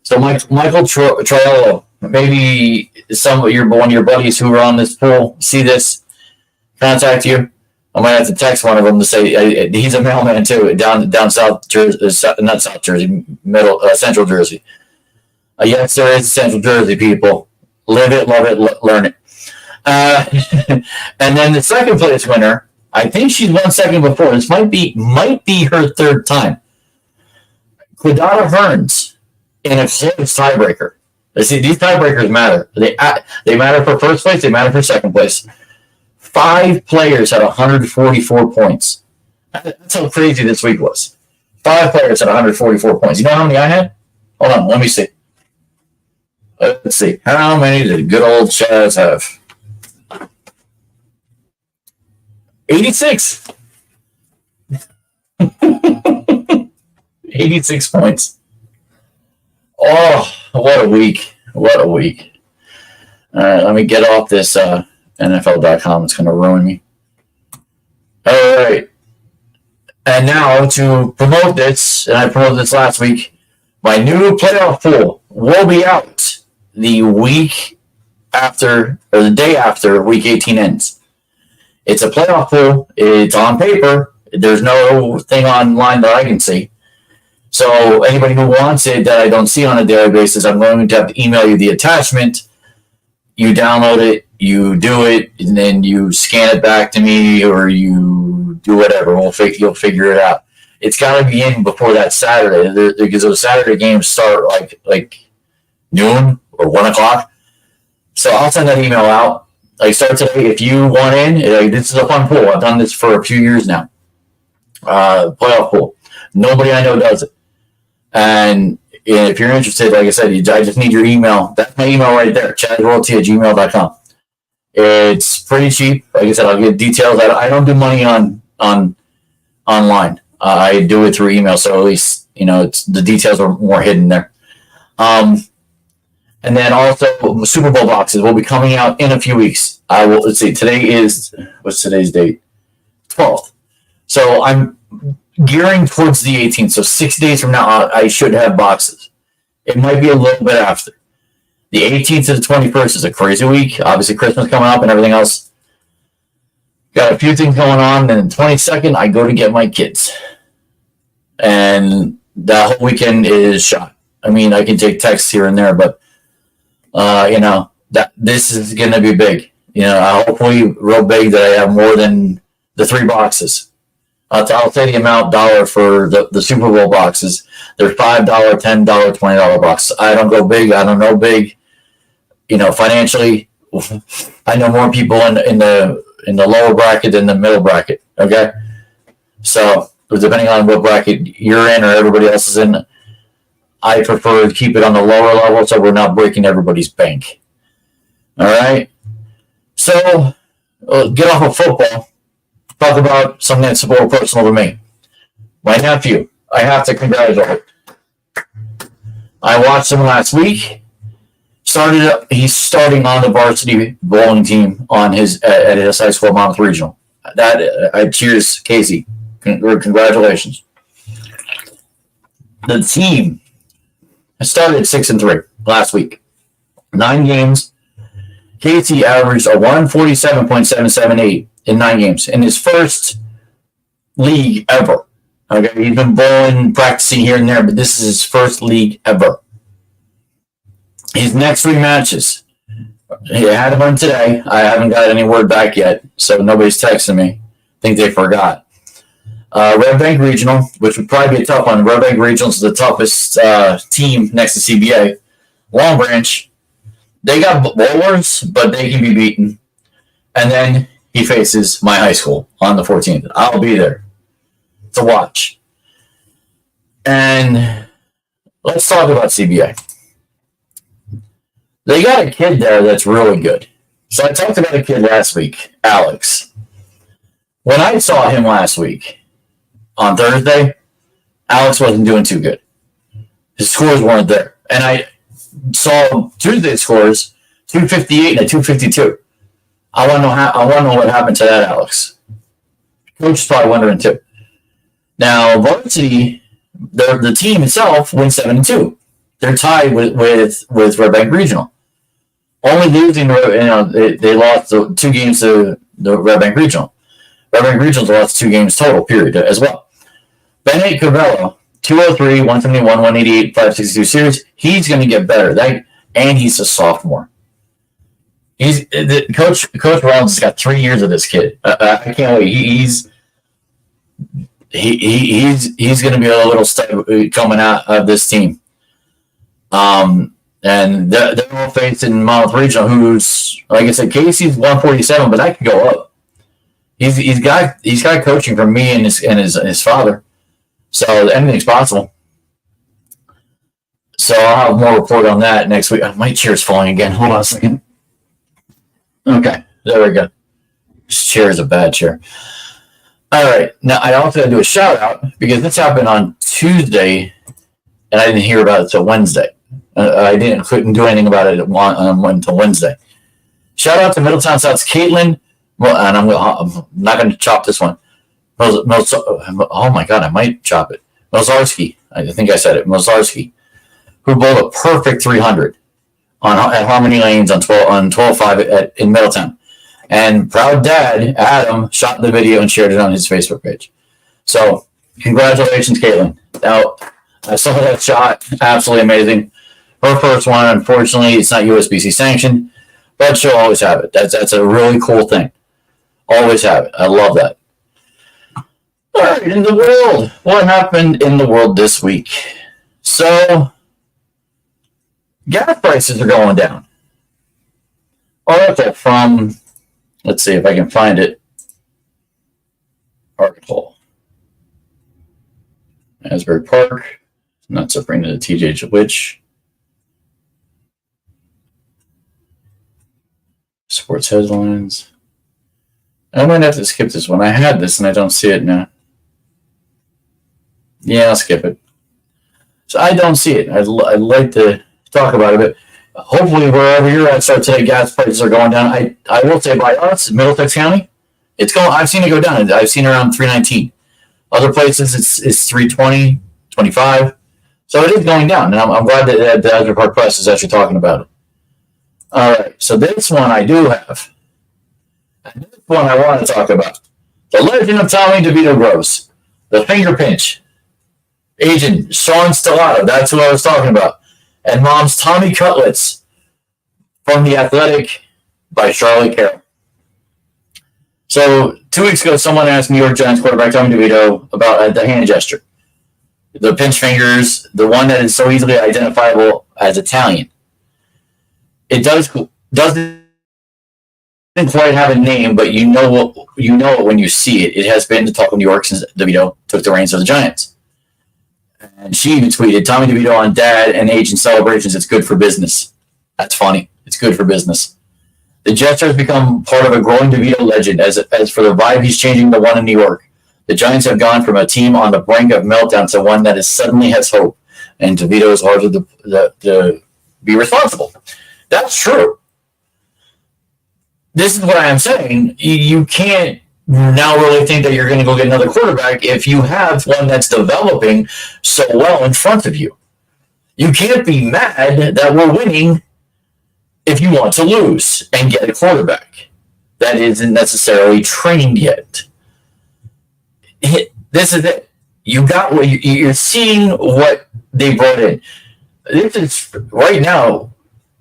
So Michael Triello, maybe one of your buddies who are on this pool see this, contact you. I might have to text one of them to say he's a mailman too, down South Jersey, not South Jersey, Central Jersey. Yes, there is Central Jersey, people. Live it, love it, learn it. And then the second place winner, I think she's won second before. This might be her third time. Quidada Hearns in a close tiebreaker. See, these tiebreakers matter. They matter for first place. They matter for second place. 5 players had 144 points. That's how crazy this week was. 5 players had 144 points. You know how many I had? Hold on, let me see. Let's see. How many did good old Chaz have? 86. 86 points. Oh, what a week. What a week. All right, let me get off this NFL.com. It's going to ruin me. All right. And now to promote this, and I promoted this last week, my new playoff pool will be out the week after, or the day after week 18 ends. It's a playoff pool. It's on paper. There's no thing online that I can see. So anybody who wants it that I don't see on a daily basis, I'm going to have to email you the attachment. You download it, you do it, and then you scan it back to me, or you do whatever. You'll figure it out. it's got to be in before that Saturday, because those Saturday games start like noon or 1 o'clock. So I'll send that email out. Like, start today. If you want in, this is a fun pool. I've done this for a few years now. Playoff pool. Nobody I know does it. And if you're interested, like I said, I just need your email. That's my email right there, chadroyalty@gmail.com. It's pretty cheap. Like I said, I'll get details. I don't do money on online. I do it through email, so at least the details are more hidden there. And then also Super Bowl boxes will be coming out in a few weeks. Let's see. What's today's date? 12th. So I'm gearing towards the 18th. So 6 days from now, I should have boxes. It might be a little bit after. The 18th to the 21st is a crazy week. Obviously, Christmas coming up and everything else. Got a few things going on. And the 22nd, I go to get my kids. And that whole weekend is shot. I mean, I can take texts here and there, but, that this is going to be big. Hopefully real big that I have more than the 3 boxes. I'll say the amount dollar for the Super Bowl boxes. They're $5, $10, $20 boxes. I don't go big. I don't know big. Financially, I know more people in the lower bracket than the middle bracket. Okay, so depending on what bracket you're in or everybody else is in, I prefer to keep it on the lower level so we're not breaking everybody's bank. All right. So get off of football. Talk about something that's more personal to me. My nephew, I have to congratulate. I watched him last week. He's starting on the varsity bowling team at his high school, Monmouth Regional. Cheers, Casey. Congratulations. The team started 6-3 last week. 9 games. Casey averaged a 147.778 in 9 games in his first league ever. Okay, he's been bowling, practicing here and there, but this is his first league ever. His next 3 matches, he had one today. I haven't got any word back yet, so nobody's texting me. I think they forgot. Red Bank Regional, which would probably be a tough one. Red Bank Regional is the toughest team next to CBA. Long Branch, they got bowlers, but they can be beaten. And then he faces my high school on the 14th. I'll be there to watch. And let's talk about CBA. They got a kid there that's really good. So I talked about a kid last week, Alex. When I saw him last week on Thursday, Alex wasn't doing too good. His scores weren't there. And I saw Tuesday's scores, 258 and a 252. I want to know what happened to that, Alex. Coach is probably wondering too. Now, varsity, the team itself went 7-2. They're tied with Red Bank Regional. Only losing, they lost 2 games to the Red Bank Regional. Red Bank Regional's lost 2 games total, period, as well. Bennett Cabello, 203, 171, 188, 562 series. He's going to get better. And he's a sophomore. Coach Rollins has got 3 years of this kid. I can't wait. He's going to be a little step coming out of this team. And they're all facing Monmouth Regional, who's, like I said, Casey's 147, but that could go up. He's got coaching from me and his father, so anything's possible. So I'll have more report on that next week. My chair's falling again. Hold on a second. Okay, there we go. This chair is a bad chair. All right, now I also got to do a shout out because this happened on Tuesday, and I didn't hear about it until Wednesday. Couldn't do anything about it until Wednesday. Shout out to Middletown South's Caitlin. Well, and I'm not going to chop this one. Oh my God, I might chop it. Mozarski, I think I said it. Mozarski, who bowled a perfect 300 at Harmony Lanes on 12-5 in Middletown. And proud dad, Adam, shot the video and shared it on his Facebook page. So congratulations, Caitlin. Now, I saw that shot. Absolutely amazing. Her first one, unfortunately, it's not USBC sanctioned, but she'll always have it. That's a really cool thing. Always have it. I love that. All right, in the world, what happened in the world this week? So, gas prices are going down. Article from, let's see if I can find it. Article. Asbury Park, not suffering to the TJ Witch. Sports headlines. I might have to skip this one. I had this and I don't see it now. Yeah, I'll skip it. So I don't see it. I'd like to talk about it, but hopefully wherever you're at, start today, gas prices are going down. I will say by us, Middlesex County, it's going. I've seen it go down. I've seen it around 319. Other places it's 320, 25. So it is going down, and I'm glad that the Asbury Park Press is actually talking about it. All right, so this one I do have. And this one I want to talk about. The legend of Tommy DeVito Gross. The finger pinch. Agent Sean Stellato, that's who I was talking about. And Mom's Tommy Cutlets from The Athletic by Charlotte Carroll. So 2 weeks ago, someone asked New York Giants quarterback Tommy DeVito about the hand gesture. The pinch fingers, the one that is so easily identifiable as Italian. It doesn't quite have a name, but you know it when you see it. It has been the talk of New York since DeVito took the reins of the Giants. And she even tweeted, Tommy DeVito on dad and agent celebrations. It's good for business. That's funny. It's good for business. The Jets have become part of a growing DeVito legend. As for the vibe, he's changing the one in New York. The Giants have gone from a team on the brink of meltdown to one that is suddenly has hope. And DeVito is hard to be responsible. That's true. This is what I am saying. You can't now really think that you're going to go get another quarterback if you have one that's developing so well in front of you. You can't be mad that we're winning if you want to lose and get a quarterback that isn't necessarily trained yet. This is it. You're seeing what they brought in. This is right now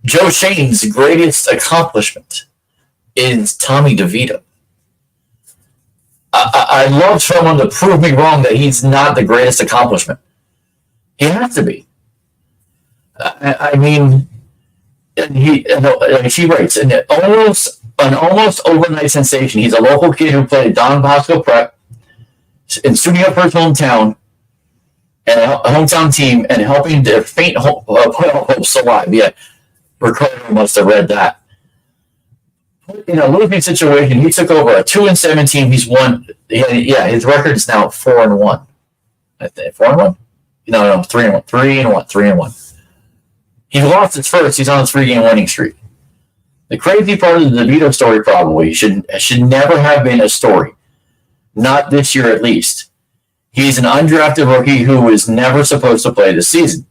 Joe Shane's greatest accomplishment is Tommy DeVito. I love someone to prove me wrong that he's not the greatest accomplishment. He has to be. I mean, she writes, an almost overnight sensation. He's a local kid who played at Don Bosco Prep in suiting up for his hometown and a hometown team and helping their faint playoff hopes alive. Yeah, Ricardo must have read that. In a losing situation, he took over a 2-7 team. He's won. Yeah, his record is now 4-1. I think 4-1. No, 3-1. 3-1. He lost his first. He's on a 3-game winning streak. The crazy part of the DeVito story probably should never have been a story. Not this year, at least. He's an undrafted rookie who was never supposed to play this season.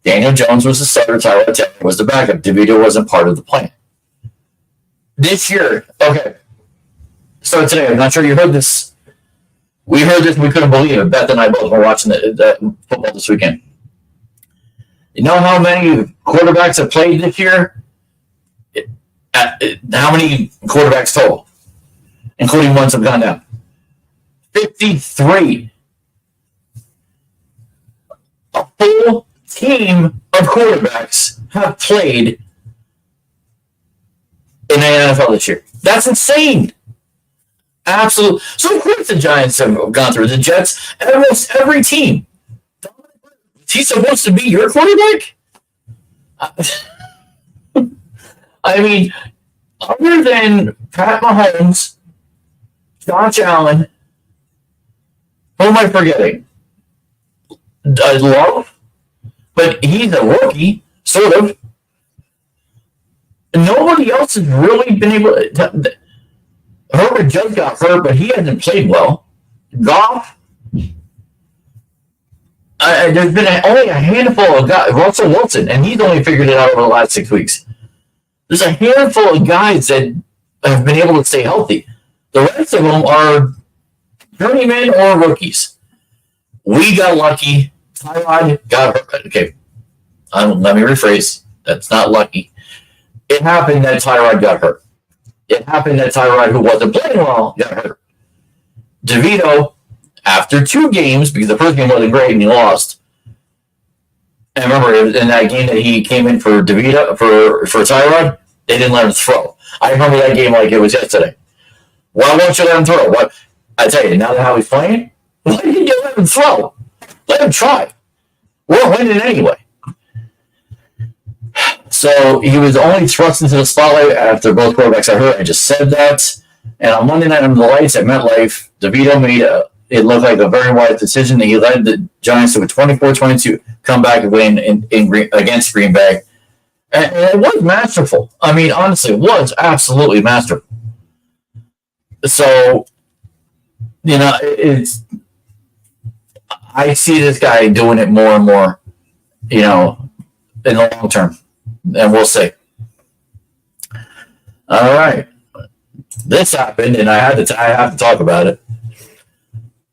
Daniel Jones was the starter. Tyrod Taylor was the backup. DeVito wasn't part of the plan. This year, okay. So today, I'm not sure you heard this. We heard this. We couldn't believe it. Beth and I both were watching the football this weekend. You know how many quarterbacks have played this year? How many quarterbacks total, including ones that have gone down? 53. A full team of quarterbacks have played in the NFL this year. That's insane. Absolutely. So of course the Giants have gone through. The Jets, almost every team. Is he supposed to be your quarterback? I mean, other than Pat Mahomes, Josh Allen, who am I forgetting? Love, but he's a rookie, sort of. Nobody else has really been able to. Herbert just got hurt, but he hasn't played well. Goff, there's been only a handful of guys. Russell Wilson, and he's only figured it out over the last 6 weeks. There's a handful of guys that have been able to stay healthy. The rest of them are journeymen or rookies. We got lucky. Tyrod got hurt. Okay, let me rephrase. That's not lucky. It happened that Tyrod got hurt. It happened that Tyrod, who wasn't playing well, got hurt. DeVito after 2 games, because the first game wasn't great and he lost. And remember, in that game that he came in for DeVito, for Tyrod, they didn't let him throw. I remember that game like it was yesterday. Why won't you let him throw? What? I tell you, now that how he's playing, why didn't you let him throw? Let him try. We're winning anyway. So he was only thrust into the spotlight after both quarterbacks got hurt. I just said that. And on Monday night under the lights at MetLife, DeVito made it look like a very wise decision that he led the Giants to a 24-22 comeback win against Green Bay. And it was masterful. I mean, honestly, it was absolutely masterful. So, I see this guy doing it more and more, in the long term. And we'll see. All right. This happened, and I have to talk about it.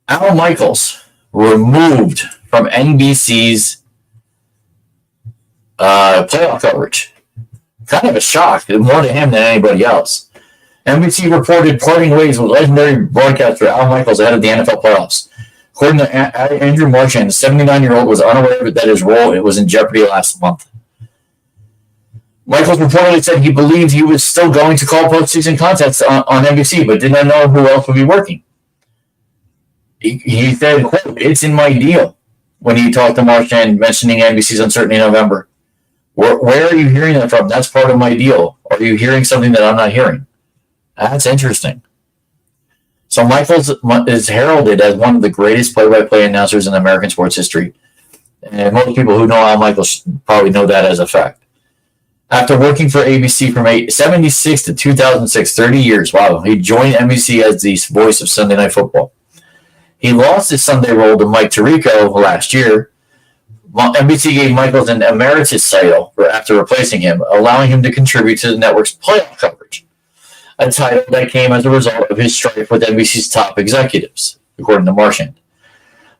Al Michaels removed from NBC's playoff coverage. Kind of a shock, more to him than anybody else. NBC reported parting ways with legendary broadcaster Al Michaels ahead of the NFL playoffs. According to Andrew Marchand, the 79-year-old was unaware that his role was in jeopardy last month. Michaels reportedly said he believed he was still going to call postseason contests on NBC, but did not know who else would be working. He said, quote, "It's in my deal," when he talked to Marchand, mentioning NBC's uncertainty in November. Where are you hearing that from? That's part of my deal. Are you hearing something that I'm not hearing? That's interesting. So Michaels is heralded as one of the greatest play-by-play announcers in American sports history. And most people who know Al Michaels probably know that as a fact. After working for ABC from 1976 to 2006, 30 years, wow, he joined NBC as the voice of Sunday Night Football. He lost his Sunday role to Mike Tirico last year. NBC gave Michaels an emeritus title after replacing him, allowing him to contribute to the network's playoff coverage, a title that came as a result of his strife with NBC's top executives, according to Marchand.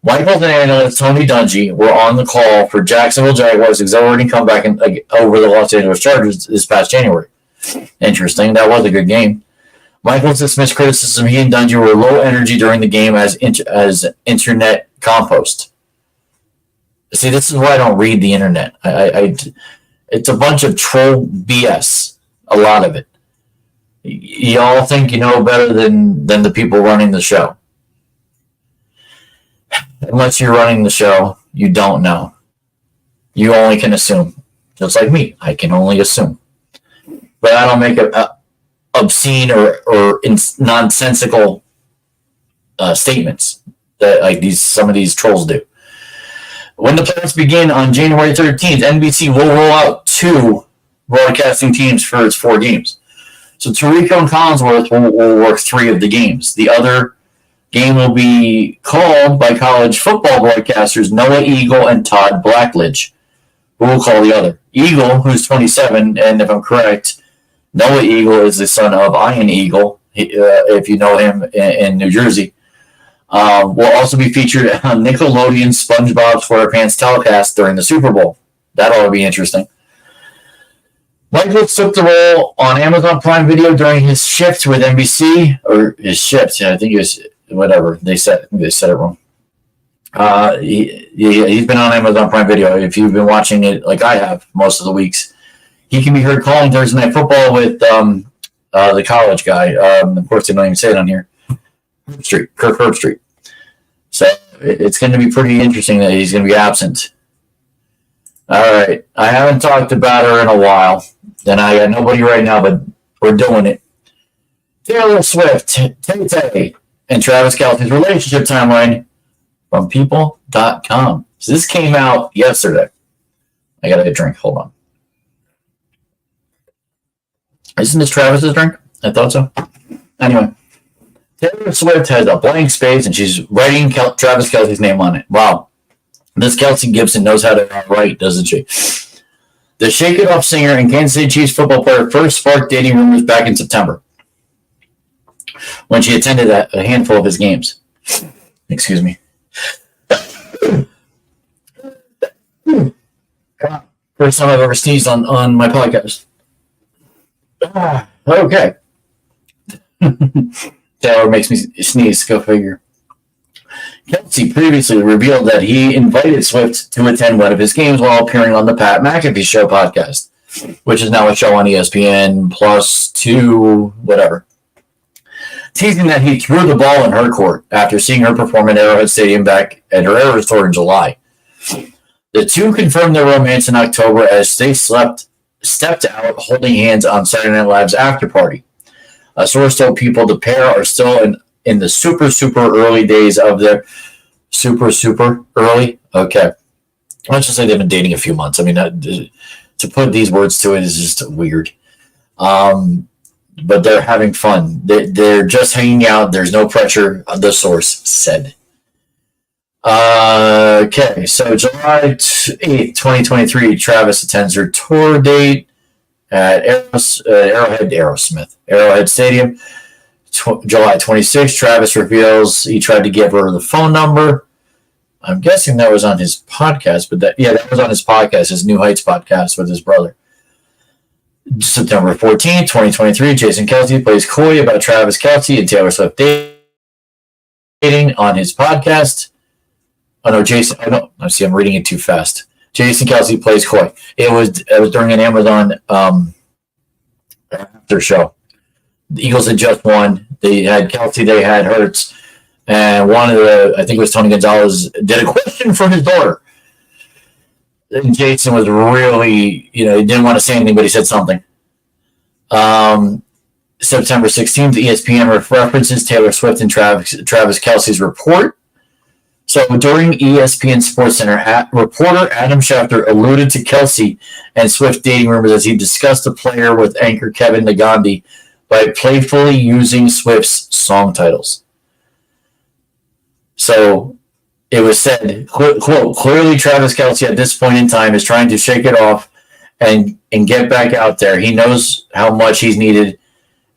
Michaels and analyst Tony Dungy were on the call for Jacksonville Jaguars' exhilarating comeback over the Los Angeles Chargers this past January. Interesting. That was a good game. Michaels dismissed criticism he and Dungy were low energy during the game as internet compost. See, this is why I don't read the internet. It's a bunch of troll BS, a lot of it. You all think you know better than the people running the show. Unless you're running the show, you don't know. You only can assume. Just like me, I can only assume. But I don't make obscene or nonsensical statements that like some of these trolls do. When the playoffs begin on January 13th, NBC will roll out 2 broadcasting teams for its 4 games. So Tirico and Collinsworth will work 3 of the games. The other game will be called by college football broadcasters Noah Eagle and Todd Blackledge, who will call the other. Eagle, who's 27, and if I'm correct, Noah Eagle is the son of Ian Eagle, if you know him in New Jersey. Will also be featured on Nickelodeon's SpongeBob SquarePants telecast during the Super Bowl. That ought to be interesting. Michaels took the role on Amazon Prime Video during his shift with NBC, or his shift. I think it was whatever they said. It wrong. He's been on Amazon Prime Video. If you've been watching it like I have most of the weeks, he can be heard calling Thursday Night Football with the college guy. Of course, they don't even say it on here. Kirk Herbstreit. So it's going to be pretty interesting that he's going to be absent. All right. I haven't talked about her in a while. And I got nobody right now, but we're doing it. Taylor Swift, Tay-Tay, and Travis Kelce's relationship timeline from people.com. So this came out yesterday. I got to get a drink. Hold on. Isn't this Travis's drink? I thought so. Anyway. Taylor Swift has a blank space, and she's writing Travis Kelce's name on it. Wow. This Kelsey Gibson knows how to write, doesn't she? The Shake It Off singer and Kansas City Chiefs football player first sparked dating rumors back in September when she attended a handful of his games. Excuse me. First time I've ever sneezed on my podcast. Okay. Taylor makes me sneeze, go figure. Kelce previously revealed that he invited Swift to attend one of his games while appearing on the Pat McAfee Show podcast, which is now a show on ESPN plus 2, whatever. Teasing that he threw the ball in her court after seeing her perform at Arrowhead Stadium back at her Eras tour in July. The two confirmed their romance in October as they stepped out holding hands on Saturday Night Live's after party. A source told People the pair are still in the super early days of their super early. Okay, let's just say they've been dating a few months. I mean, to put these words to it is just weird. But they're having fun. They're just hanging out. There's no pressure. The source said. Okay, so July 8th, 2023, Travis attends her tour date at Arrowhead Stadium. July 26th, Travis reveals he tried to give her the phone number. I'm guessing that was on his podcast, but that was on his podcast, his New Heights podcast with his brother. September 14th, 2023, Jason Kelce plays coy about Travis Kelce and Taylor Swift dating on his podcast. Oh, no, Jason. I don't. I see. I'm reading it too fast. Jason Kelce plays coy. It was during an Amazon after show. The Eagles had just won. They had Kelce. They had Hurts. And one of I think it was Tony Gonzalez, did a question for his daughter. And Jason was really, he didn't want to say anything, but he said something. September 16th, ESPN references Taylor Swift and Travis Kelce's report. So during ESPN SportsCenter, reporter Adam Schefter alluded to Kelce and Swift dating rumors as he discussed the player with anchor Kevin Negandhi by playfully using Swift's song titles. So it was said, quote, clearly Travis Kelce at this point in time is trying to shake it off and get back out there. He knows how much he's needed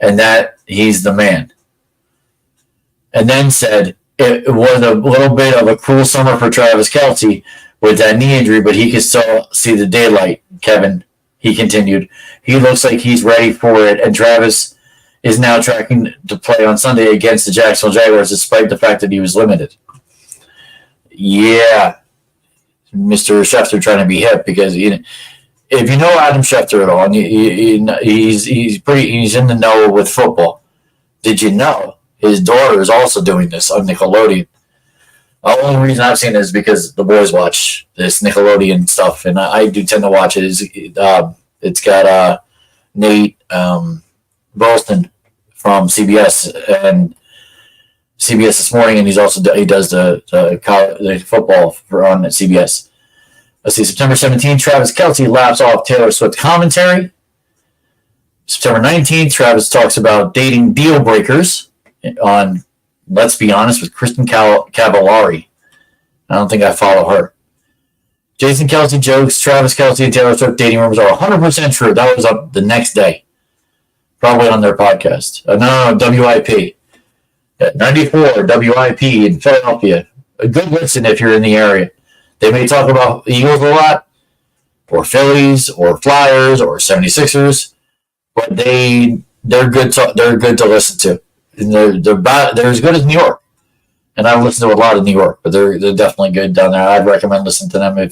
and that he's the man. And then said it was a little bit of a cruel summer for Travis Kelce with that knee injury, but he can still see the daylight, Kevin, he continued. He looks like he's ready for it, and Travis is now tracking to play on Sunday against the Jacksonville Jaguars despite the fact that he was limited. Yeah, Mr. Schefter trying to be hip because if you know Adam Schefter at all, and he's in the know with football. Did you know his daughter is also doing this on Nickelodeon? The only reason I've seen it is because the boys watch this Nickelodeon stuff, and I do tend to watch it. It's got Nate Burleson from CBS and CBS This Morning, and he does the football on CBS. Let's see, September 17th, Travis Kelce laps off Taylor Swift commentary. September 19th, Travis talks about dating deal breakers on Let's Be Honest with Kristen Cavallari. I don't think I follow her. Jason Kelce jokes Travis Kelce and Taylor Swift dating rumors are 100% true. That was up the next day. Probably on their podcast. No, WIP. 94 WIP in Philadelphia. A good listen if you're in the area. They may talk about Eagles a lot, or Phillies, or Flyers, or 76ers, but they're good to listen to. And they're as good as New York. And I've listened to a lot of New York, but they're definitely good down there. I'd recommend listening to them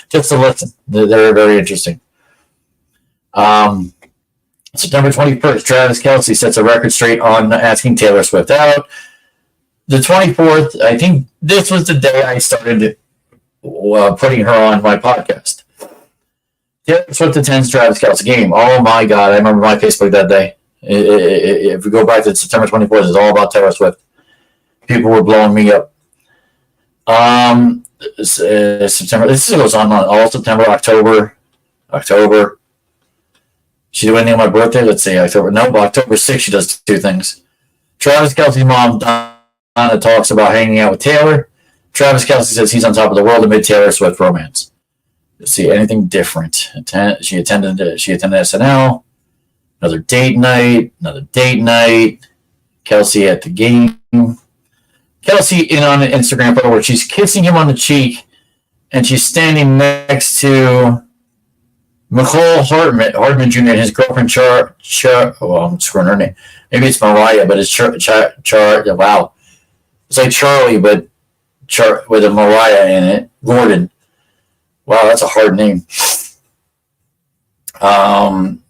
just to listen. They're very interesting. September 21st, Travis Kelce sets a record straight on asking Taylor Swift out. The 24th, I think this was the day I started putting her on my podcast. Taylor Swift attends Travis Kelce game. Oh my God, I remember my Facebook that day. If we go back to September 24th, it's all about Taylor Swift. People were blowing me up. September. This goes on all September, October. She do anything on my birthday? Let's see, October. No, but October 6th, she does two things. Travis Kelce's mom, Donna, talks about hanging out with Taylor. Travis Kelce says he's on top of the world amid Taylor Swift romance. Let's see, anything different? She attended SNL. Another date night. Kelce at the game. Kelce in on an Instagram photo where she's kissing him on the cheek, and she's standing next to McCall Hardman Jr. and his girlfriend I'm screwing her name. Maybe it's Mariah, but it's wow. It's like Charlie, but with a Mariah in it. Gordon. Wow, that's a hard name.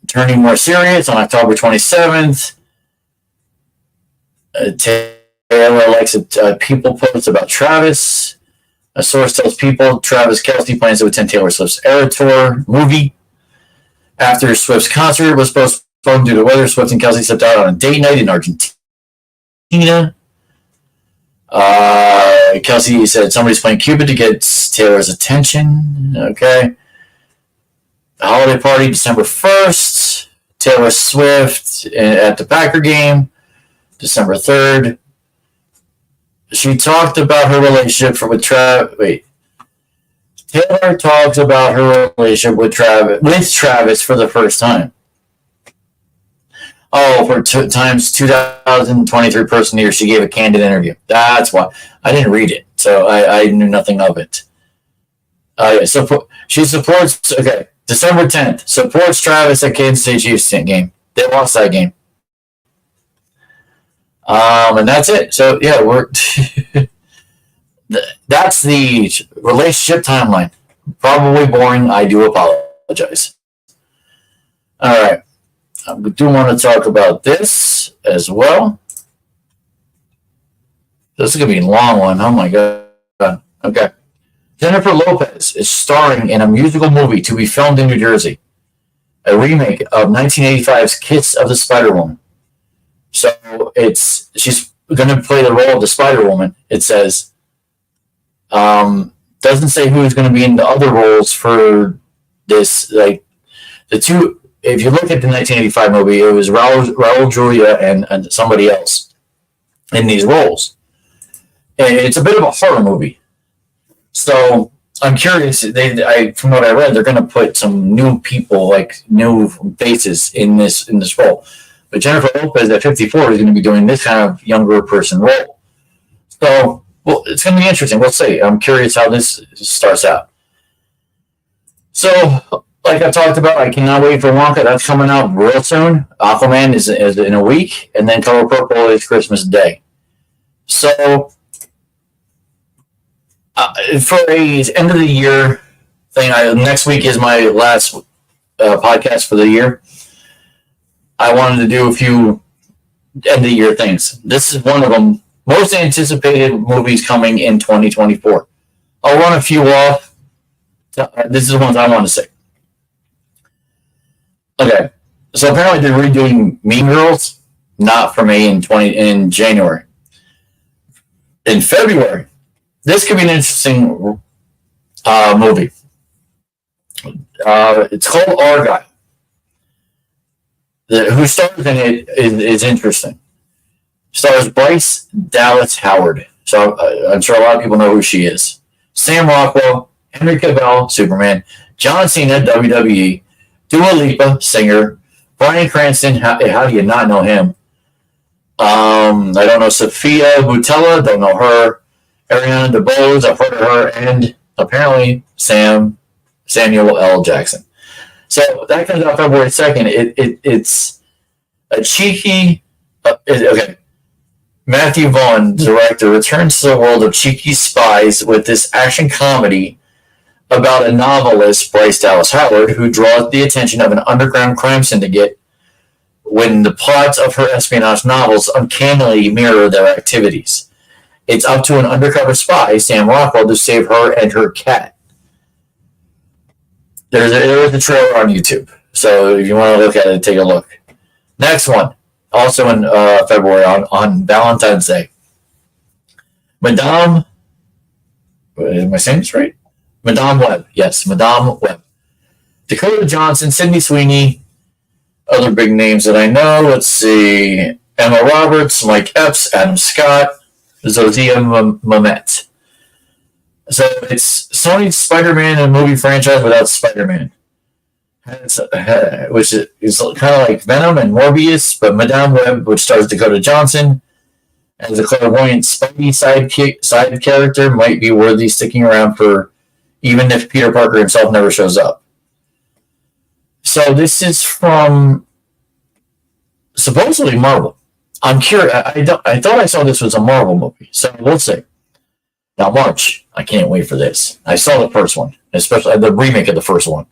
Turning more serious on October 27th. Taylor likes a People post about Travis. A source tells People Travis Kelce plans to attend Taylor Swift's Eras Tour movie. After Swift's concert was postponed due to weather, Swift and Kelce stepped out on a date night in Argentina. Kelce said somebody's playing Cupid to get Taylor's attention. Okay. The holiday party, December 1st. Taylor Swift at the Packer game, December 3rd. She talked about her relationship with Travis. Taylor talks about her relationship with Travis for the first time. Oh, for times 2023 Person Year, she gave a candid interview. That's why. I didn't read it, so I knew nothing of it. She supports, okay, December 10th, supports Travis at Kansas City Chiefs game. They lost that game. And that's it. So, yeah, that's the relationship timeline. Probably boring. I do apologize. All right. We do want to talk about this as well. This is going to be a long one. Oh, my God. Okay. Jennifer Lopez is starring in a musical movie to be filmed in New Jersey, a remake of 1985's Kiss of the Spider-Woman. So she's going to play the role of the Spider-Woman. It says, doesn't say who's going to be in the other roles for this. Like the two, if you look at the 1985 movie, it was Raul Julia and somebody else in these roles. And it's a bit of a horror movie. So I'm curious. From what I read, they're going to put some new people, like new faces, in this role. But Jennifer Lopez at 54 is going to be doing this kind of younger person role. So, well, it's going to be interesting. We'll see. I'm curious how this starts out. So, like I talked about, I cannot wait for Wonka. That's coming out real soon. Aquaman is in a week, and then Color Purple is Christmas Day. So, for a end of the year thing, next week is my last podcast for the year. I wanted to do a few end of the year things. This is one of them. Most anticipated movies coming in 2024. I'll run a few off. This is the ones I want to say. Okay, so apparently they're redoing Mean Girls, not for me in January. In February, this could be an interesting movie. It's called Argyle. Who stars in it is interesting. Stars Bryce Dallas Howard. So I'm sure a lot of people know who she is. Sam Rockwell, Henry Cavill, Superman, John Cena, WWE, Dua Lipa, singer, Bryan Cranston. How do you not know him? I don't know Sophia Boutella. Don't know her. Ariana DeBose. I've heard of her, and apparently Samuel L. Jackson. So that comes out February 2nd. It's a cheeky. Okay. Matthew Vaughn, director, returns to the world of cheeky spies with this action comedy about a novelist, Bryce Dallas Howard, who draws the attention of an underground crime syndicate when the plots of her espionage novels uncannily mirror their activities. It's up to an undercover spy, Sam Rockwell, to save her and her cat. There's a trailer on YouTube, so if you want to look at it, take a look. Next one, also in February on Valentine's Day. Madame, am I saying this right? Madame Web, yes, Madame Web. Dakota Johnson, Sydney Sweeney, other big names that I know. Let's see, Emma Roberts, Mike Epps, Adam Scott, Zosia Mamet. So it's Sony's Spider-Man, a movie franchise without Spider-Man. Which is kind of like Venom and Morbius, but Madame Web, which stars Dakota Johnson as a clairvoyant Spidey side character, might be worthy sticking around for, even if Peter Parker himself never shows up. So this is from supposedly Marvel. I'm curious. I thought I saw this was a Marvel movie, so we'll see. Now, March, I can't wait for this. I saw the first one, especially the remake of the first one.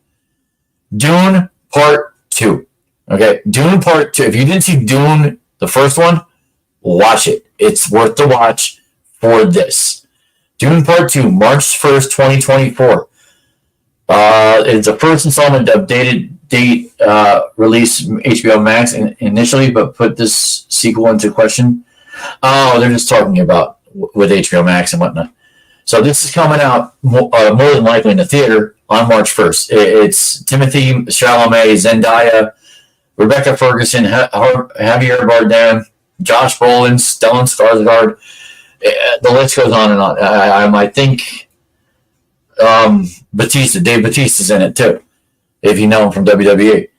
Dune Part 2. Okay, Dune Part 2. If you didn't see Dune, the first one, watch it. It's worth the watch for this. Dune Part 2, March 1st, 2024. It's the first installment of date release HBO Max initially, but put this sequel into question. Oh, they're just talking about with HBO Max and whatnot. So this is coming out more than likely in the theater on March 1st. It's Timothy Chalamet, Zendaya, Rebecca Ferguson, Javier Bardem, Josh Brolin, Stellan Skarsgård. The list goes on and on. I think Dave Bautista's in it too, if you know him from WWE.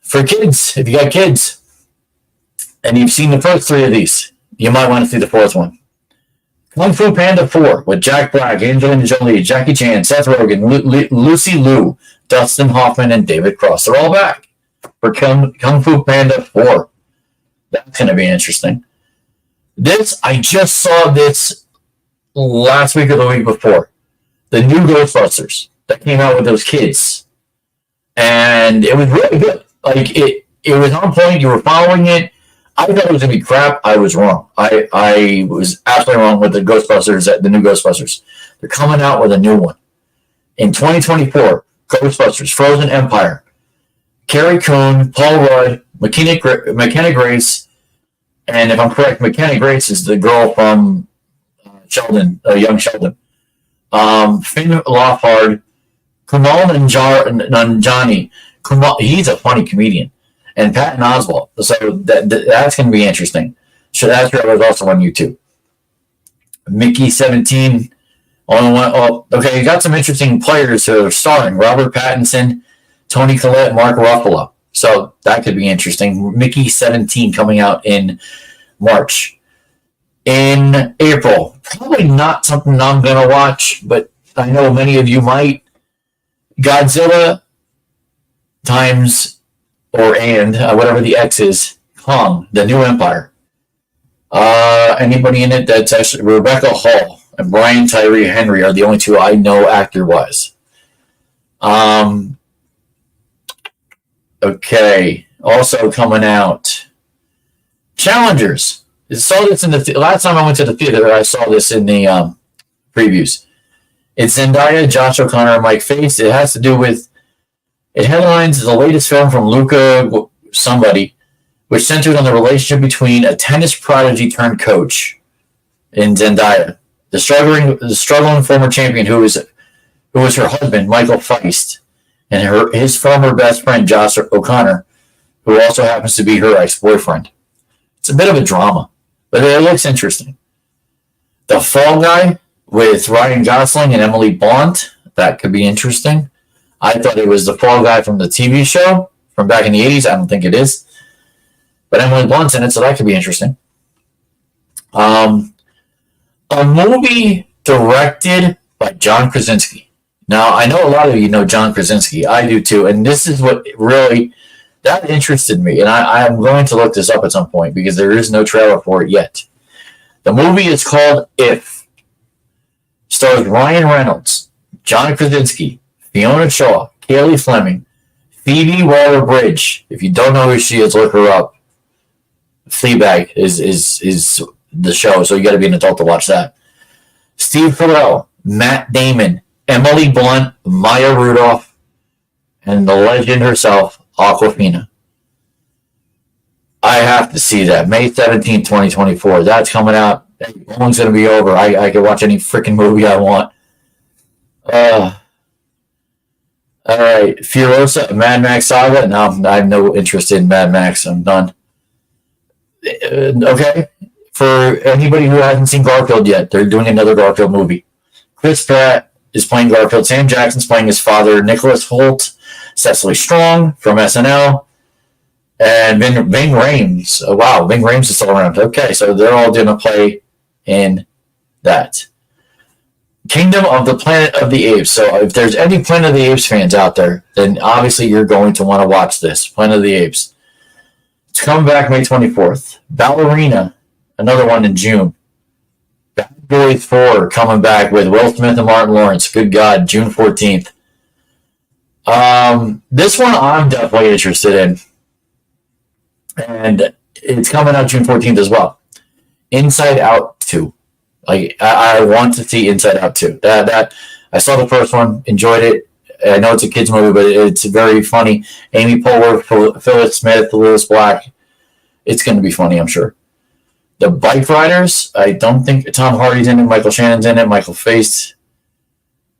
For kids, if you got kids, and you've seen the first three of these, you might want to see the fourth one. Kung Fu Panda 4 with Jack Black, Angelina Jolie, Jackie Chan, Seth Rogen, Lucy Liu, Dustin Hoffman, and David Cross. They're all back for Kung Fu Panda 4. That's going to be interesting. I just saw this last week or the week before. The new Ghostbusters that came out with those kids. And it was really good. Like, it was on point. You were following it. I thought it was going to be crap. I was wrong. I was absolutely wrong with the Ghostbusters, the new Ghostbusters. They're coming out with a new one. In 2024, Ghostbusters, Frozen Empire, Carrie Coon, Paul Rudd, McKenna Grace, and if I'm correct, McKenna Grace is the girl from Sheldon, young Sheldon. Finn Wolfhard, Kumail Nanjiani. He's a funny comedian. And Patton Oswalt. So that's going to be interesting. So that's where I was also on YouTube. Mickey 17. Okay, you got some interesting players who are starring. Robert Pattinson, Toni Collette, Mark Ruffalo. So that could be interesting. Mickey 17 coming out in March. In April, probably not something I'm going to watch, but I know many of you might. Godzilla times whatever the X is, Kong, the New Empire. Anybody in it that's actually Rebecca Hall and Brian Tyree Henry are the only two I know actor-wise. Okay, also coming out, Challengers. I saw this in the last time I went to the theater. I saw this in the previews. It's Zendaya, Josh O'Connor, and Mike Face. It has to do with. It headlines the latest film from Luca somebody, which centered on the relationship between a tennis prodigy turned coach in Zendaya, the struggling former champion who was her husband, Michael Feist, and his former best friend, Josh O'Connor, who also happens to be her ex-boyfriend. It's a bit of a drama, but it looks interesting. The Fall Guy with Ryan Gosling and Emily Blunt, that could be interesting. I thought it was the Fall Guy from the TV show from back in the 80s. I don't think it is. But Emily Blunt's in it, so that could be interesting. A movie directed by John Krasinski. Now, I know a lot of you know John Krasinski. I do too. And this is what really, that interested me. And I'm going to look this up at some point because there is no trailer for it yet. The movie is called If. Stars Ryan Reynolds, John Krasinski, Fiona Shaw, Kaylee Fleming, Phoebe Waller-Bridge. If you don't know who she is, look her up. Fleabag is the show, so you got to be an adult to watch that. Steve Carell, Matt Damon, Emily Blunt, Maya Rudolph, and the legend herself, Awkwafina. I have to see that. May 17th, 2024. That's coming out. One's going to be over. I can watch any freaking movie I want. All right, Furiosa, Mad Max Saga. No, I have no interest in Mad Max. I'm done. Okay, for anybody who hasn't seen Garfield yet, they're doing another Garfield movie. Chris Pratt is playing Garfield. Sam Jackson's playing his father. Nicholas Hoult, Cecily Strong from SNL, and Ving Rhames. Oh, wow, Ving Rhames is still around. Okay, so they're all going to play in that. Kingdom of the Planet of the Apes. So if there's any Planet of the Apes fans out there, then obviously you're going to want to watch this. Planet of the Apes. It's coming back May 24th. Ballerina, another one in June. Boys 4 coming back with Will Smith and Martin Lawrence. Good God, June 14th. This one I'm definitely interested in. And it's coming out June 14th as well. Inside Out 2. Like, I want to see Inside Out 2. That I saw the first one, enjoyed it. I know it's a kid's movie, but it's very funny. Amy Poehler, Phyllis Smith, Lewis Black. It's going to be funny, I'm sure. The Bike Riders, I don't think Tom Hardy's in it. Michael Shannon's in it. Michael Face.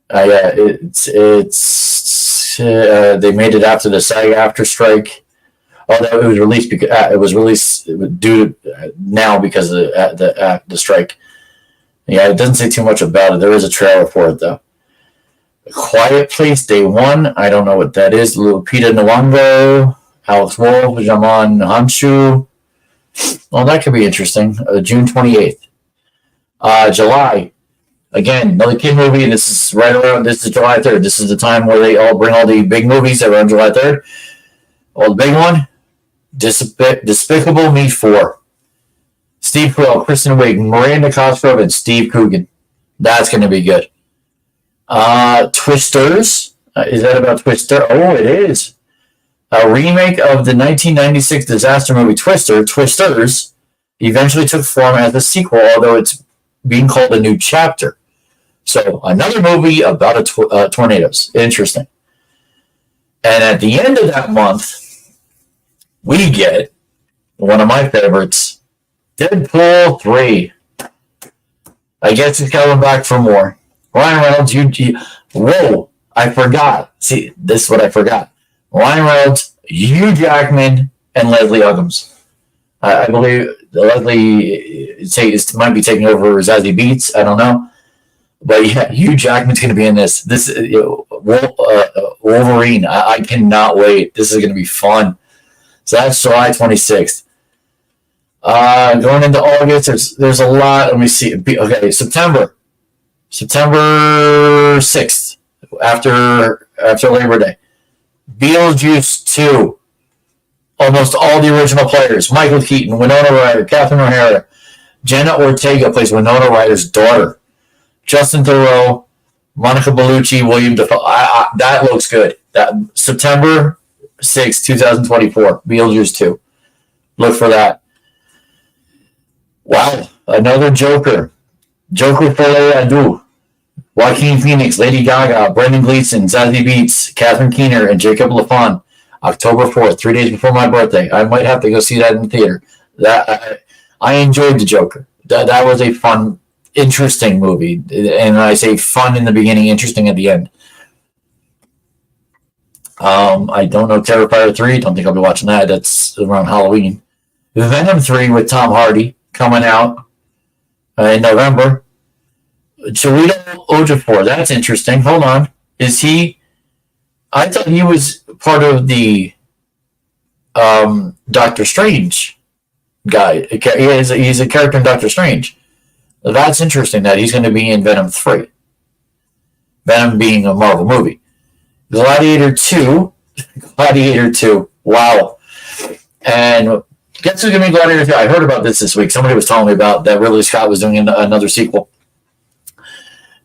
They made it after the SAG-AFTRA strike. Although it was released due to now because of the strike. Yeah, it doesn't say too much about it. There is a trailer for it though. Quiet Place Day 1. I don't know what that is. Lupita Nyong'o, Alex Wolff, Jaman Hanshu. Well, that could be interesting. June 28th. July. Again, another kid movie. This is July 3rd. This is the time where they all bring all the big movies that are on July 3rd. Well, the big one, Despicable Me 4. Steve Carell, Kristen Wiig, Miranda Cosgrove, and Steve Coogan. That's going to be good. Twisters. Is that about Twister? Oh, it is. A remake of the 1996 disaster movie Twisters, eventually took form as a sequel, although it's being called a new chapter. So another movie about tornadoes. Interesting. And at the end of that month, we get one of my favorites, Deadpool 3. I guess he's coming back for more. Ryan Reynolds, whoa, I forgot. See, this is what I forgot. Ryan Reynolds, Hugh Jackman, and Leslie Uggams. I believe Leslie might be taking over Zazie Beetz. I don't know. But yeah, Hugh Jackman's going to be in this. This Wolverine. I cannot wait. This is going to be fun. So that's July 26th. Going into August, there's a lot. Let me see. Okay, September 6th, after Labor Day. Beetlejuice 2. Almost all the original players. Michael Keaton, Winona Ryder, Catherine O'Hara. Jenna Ortega plays Winona Ryder's daughter. Justin Theroux, Monica Bellucci, William Dafoe. That looks good. That September 6, 2024. Beetlejuice 2. Look for that. Wow. Another Joker. Joker Folie à Deux. Joaquin Phoenix, Lady Gaga, Brendan Gleeson, Zazie Beetz, Catherine Keener, and Jacob Lafon. October 4th, 3 days before my birthday. I might have to go see that in the theater. I enjoyed the Joker. That was a fun, interesting movie. And I say fun in the beginning, interesting at the end. I don't know Terrifier 3. Don't think I'll be watching that. That's around Halloween. Venom 3 with Tom Hardy coming out in November. Chiwetel Ejiofor. That's interesting. Hold on. Is he... I thought he was part of the Doctor Strange guy. He's a character in Doctor Strange. That's interesting that he's going to be in Venom 3. Venom being a Marvel movie. Gladiator 2. Wow. And guess who's going to be Gladiator 3? I heard about this week. Somebody was telling me about that Ridley Scott was doing another sequel.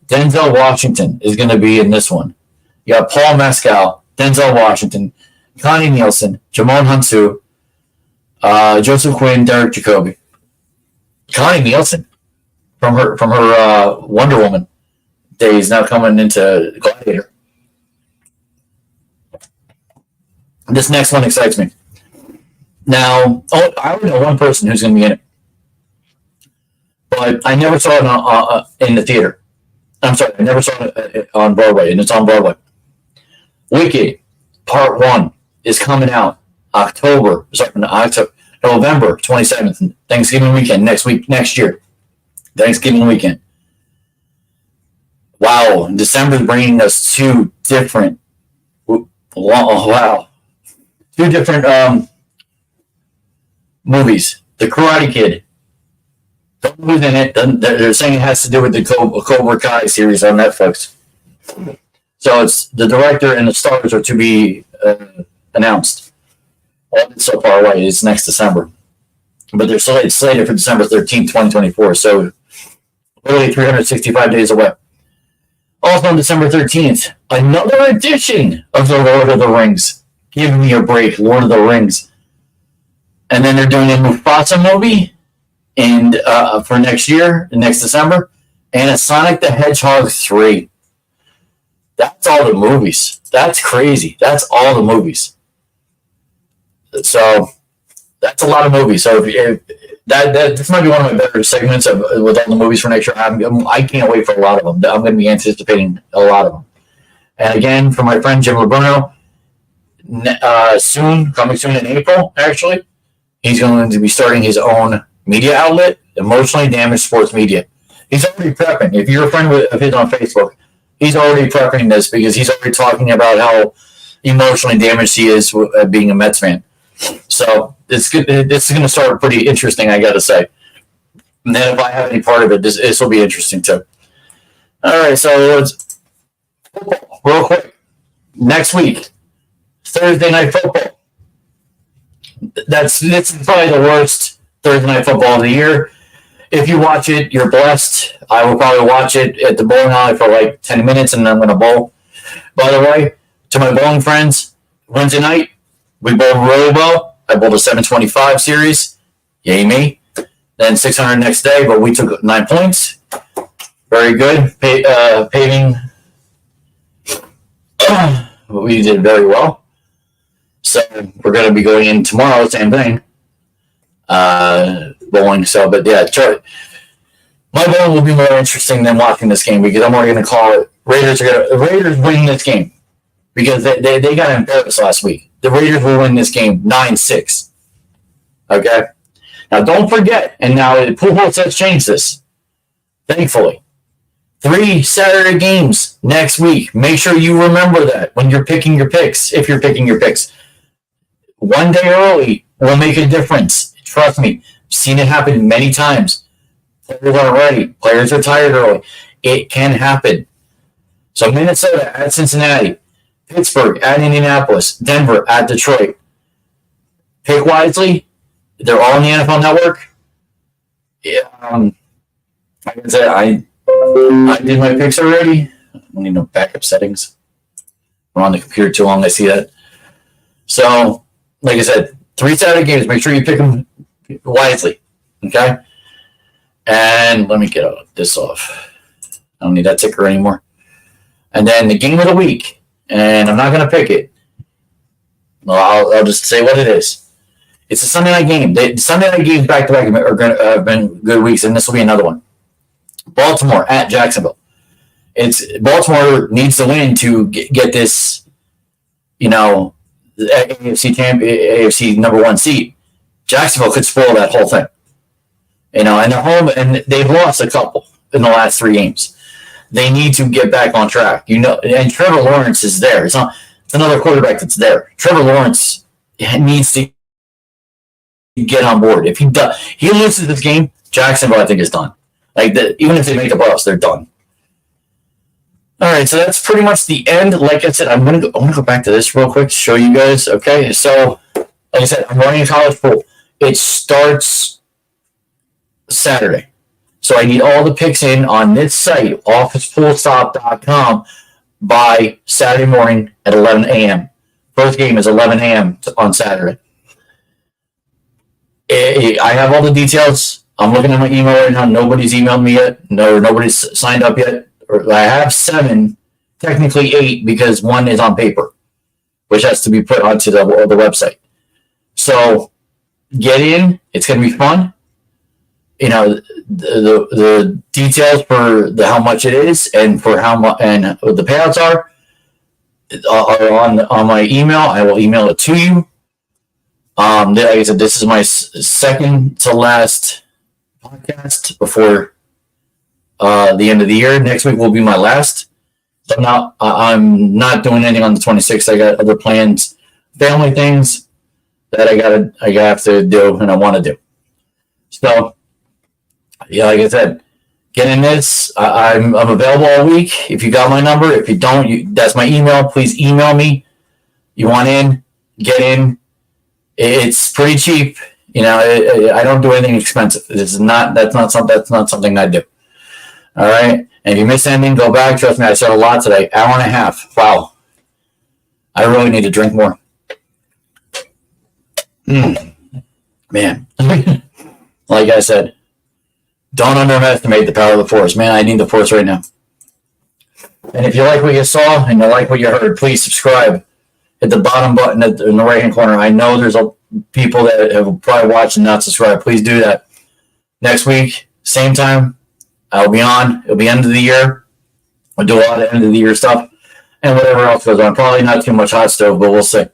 Denzel Washington is going to be in this one. You got Paul Mescal, Denzel Washington, Connie Nielsen, Jamon Hansu, Joseph Quinn, Derek Jacobi. Connie Nielsen from her Wonder Woman days now coming into Gladiator. This next one excites me. Now, I only know one person who's going to be in it, but I never saw it in the theater. I'm sorry, I never saw it on Broadway, and it's on Broadway. Wicked Part 1 is coming out November 27th, Thanksgiving weekend, next year. Thanksgiving weekend. Wow, December's bringing us two different movies. The Karate Kid. Don't lose in it. They're saying it has to do with the Cobra Kai series on Netflix. So it's the director and the stars are to be announced. Well, it's so far away. It's next December. But they're slated for December 13th, 2024. So literally 365 days away. Also on December 13th, another edition of the Lord of the Rings. Give me a break, Lord of the Rings. And then they're doing a Mufasa movie for next year, next December, and a Sonic the Hedgehog 3. That's all the movies. That's crazy. That's all the movies. So that's a lot of movies. So if this might be one of my better segments with all the movies for next year. I can't wait for a lot of them. I'm going to be anticipating a lot of them. And again, for my friend Jim Labrunno, coming soon in April, actually, he's going to be starting his own media outlet, Emotionally Damaged Sports Media. He's already prepping. If you're a friend of his on Facebook, he's already prepping this because he's already talking about how emotionally damaged he is being a Mets fan. So it's good. This is going to start pretty interesting, I got to say. And then if I have any part of it, this will be interesting too. All right, so let's football real quick. Next week, Thursday Night Football. This is probably the worst Thursday Night Football of the year. If you watch it, you're blessed. I will probably watch it at the bowling alley for like 10 minutes, and then I'm going to bowl. By the way, to my bowling friends, Wednesday night, we bowled really well. I bowled a 725 series. Yay me. Then 600 next day, but we took 9 points. Very good. Paving. We did very well. So we're going to be going in tomorrow, same thing. Bowling. So, but yeah, my bowling will be more interesting than watching this game because I'm already going to call it. Raiders win this game because they got embarrassed last week. The Raiders will win this game 9-6. Okay? Now, don't forget, and now Pool Holes has changed this, thankfully. 3 Saturday games next week. Make sure you remember that when you're picking your picks, if you're picking your picks. One day early will make a difference. Trust me. I've seen it happen many times. Players aren't ready. Players are tired early. It can happen. So Minnesota at Cincinnati. Pittsburgh at Indianapolis, Denver at Detroit. Pick wisely. They're all on the NFL Network. Yeah, like I said, I did my picks already. I don't need no backup settings. I'm on the computer too long. I see that. So, like I said, 3 Saturday games. Make sure you pick them wisely. Okay. And let me get this off. I don't need that ticker anymore. And then the game of the week. And I'm not going to pick it. Well, I'll just say what it is. It's a Sunday night game. The Sunday night games back-to-back have been good weeks, and this will be another one. Baltimore at Jacksonville. Baltimore needs to win to get this, the AFC number 1 seed. Jacksonville could spoil that whole thing. And they're home, and they've lost a couple in the last 3 games. They need to get back on track, and Trevor Lawrence is there. It's another quarterback that's there. Trevor Lawrence needs to get on board. If he loses this game, Jacksonville, I think, is done. Even if they make the playoffs, they're done. All right, so that's pretty much the end. Like I said, I'm gonna go back to this real quick to show you guys. Okay, so like I said, I'm running a college pool. It starts Saturday. So I need all the picks in on this site, officepoolstop.com, by Saturday morning at 11 a.m. First game is 11 a.m. on Saturday. I have all the details. I'm looking at my email right now. Nobody's emailed me yet. No, nobody's signed up yet. I have 7, technically 8, because 1 is on paper, which has to be put onto the website. So get in. It's going to be fun. The details for how much it is and for how much and what the payouts are on my email. I will email it to you. Like I said, this is my second to last podcast before the end of the year. Next week will be my last. So I'm not doing anything on the 26th. I got other plans, family things that I have to do and I want to do. So. Yeah, like I said, get in this. I'm available all week. If you got my number, if you don't, that's my email. Please email me. You want in, get in. It's pretty cheap. I don't do anything expensive. That's not something I do. All right. And if you missed anything, go back. Trust me, I said a lot today. Hour and a half. Wow. I really need to drink more. Man. Like I said, don't underestimate the power of the Force. Man, I need the Force right now. And if you like what you saw and you like what you heard, please subscribe. Hit the bottom button in the right-hand corner. I know there's people that have probably watched and not subscribed. Please do that. Next week, same time, I'll be on. It'll be end of the year. I'll do a lot of end of the year stuff and whatever else goes on. Probably not too much hot stove, but we'll see.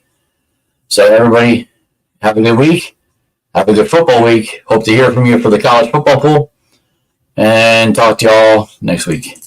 So everybody, have a good week. Have a good football week. Hope to hear from you for the college football pool. And talk to y'all next week.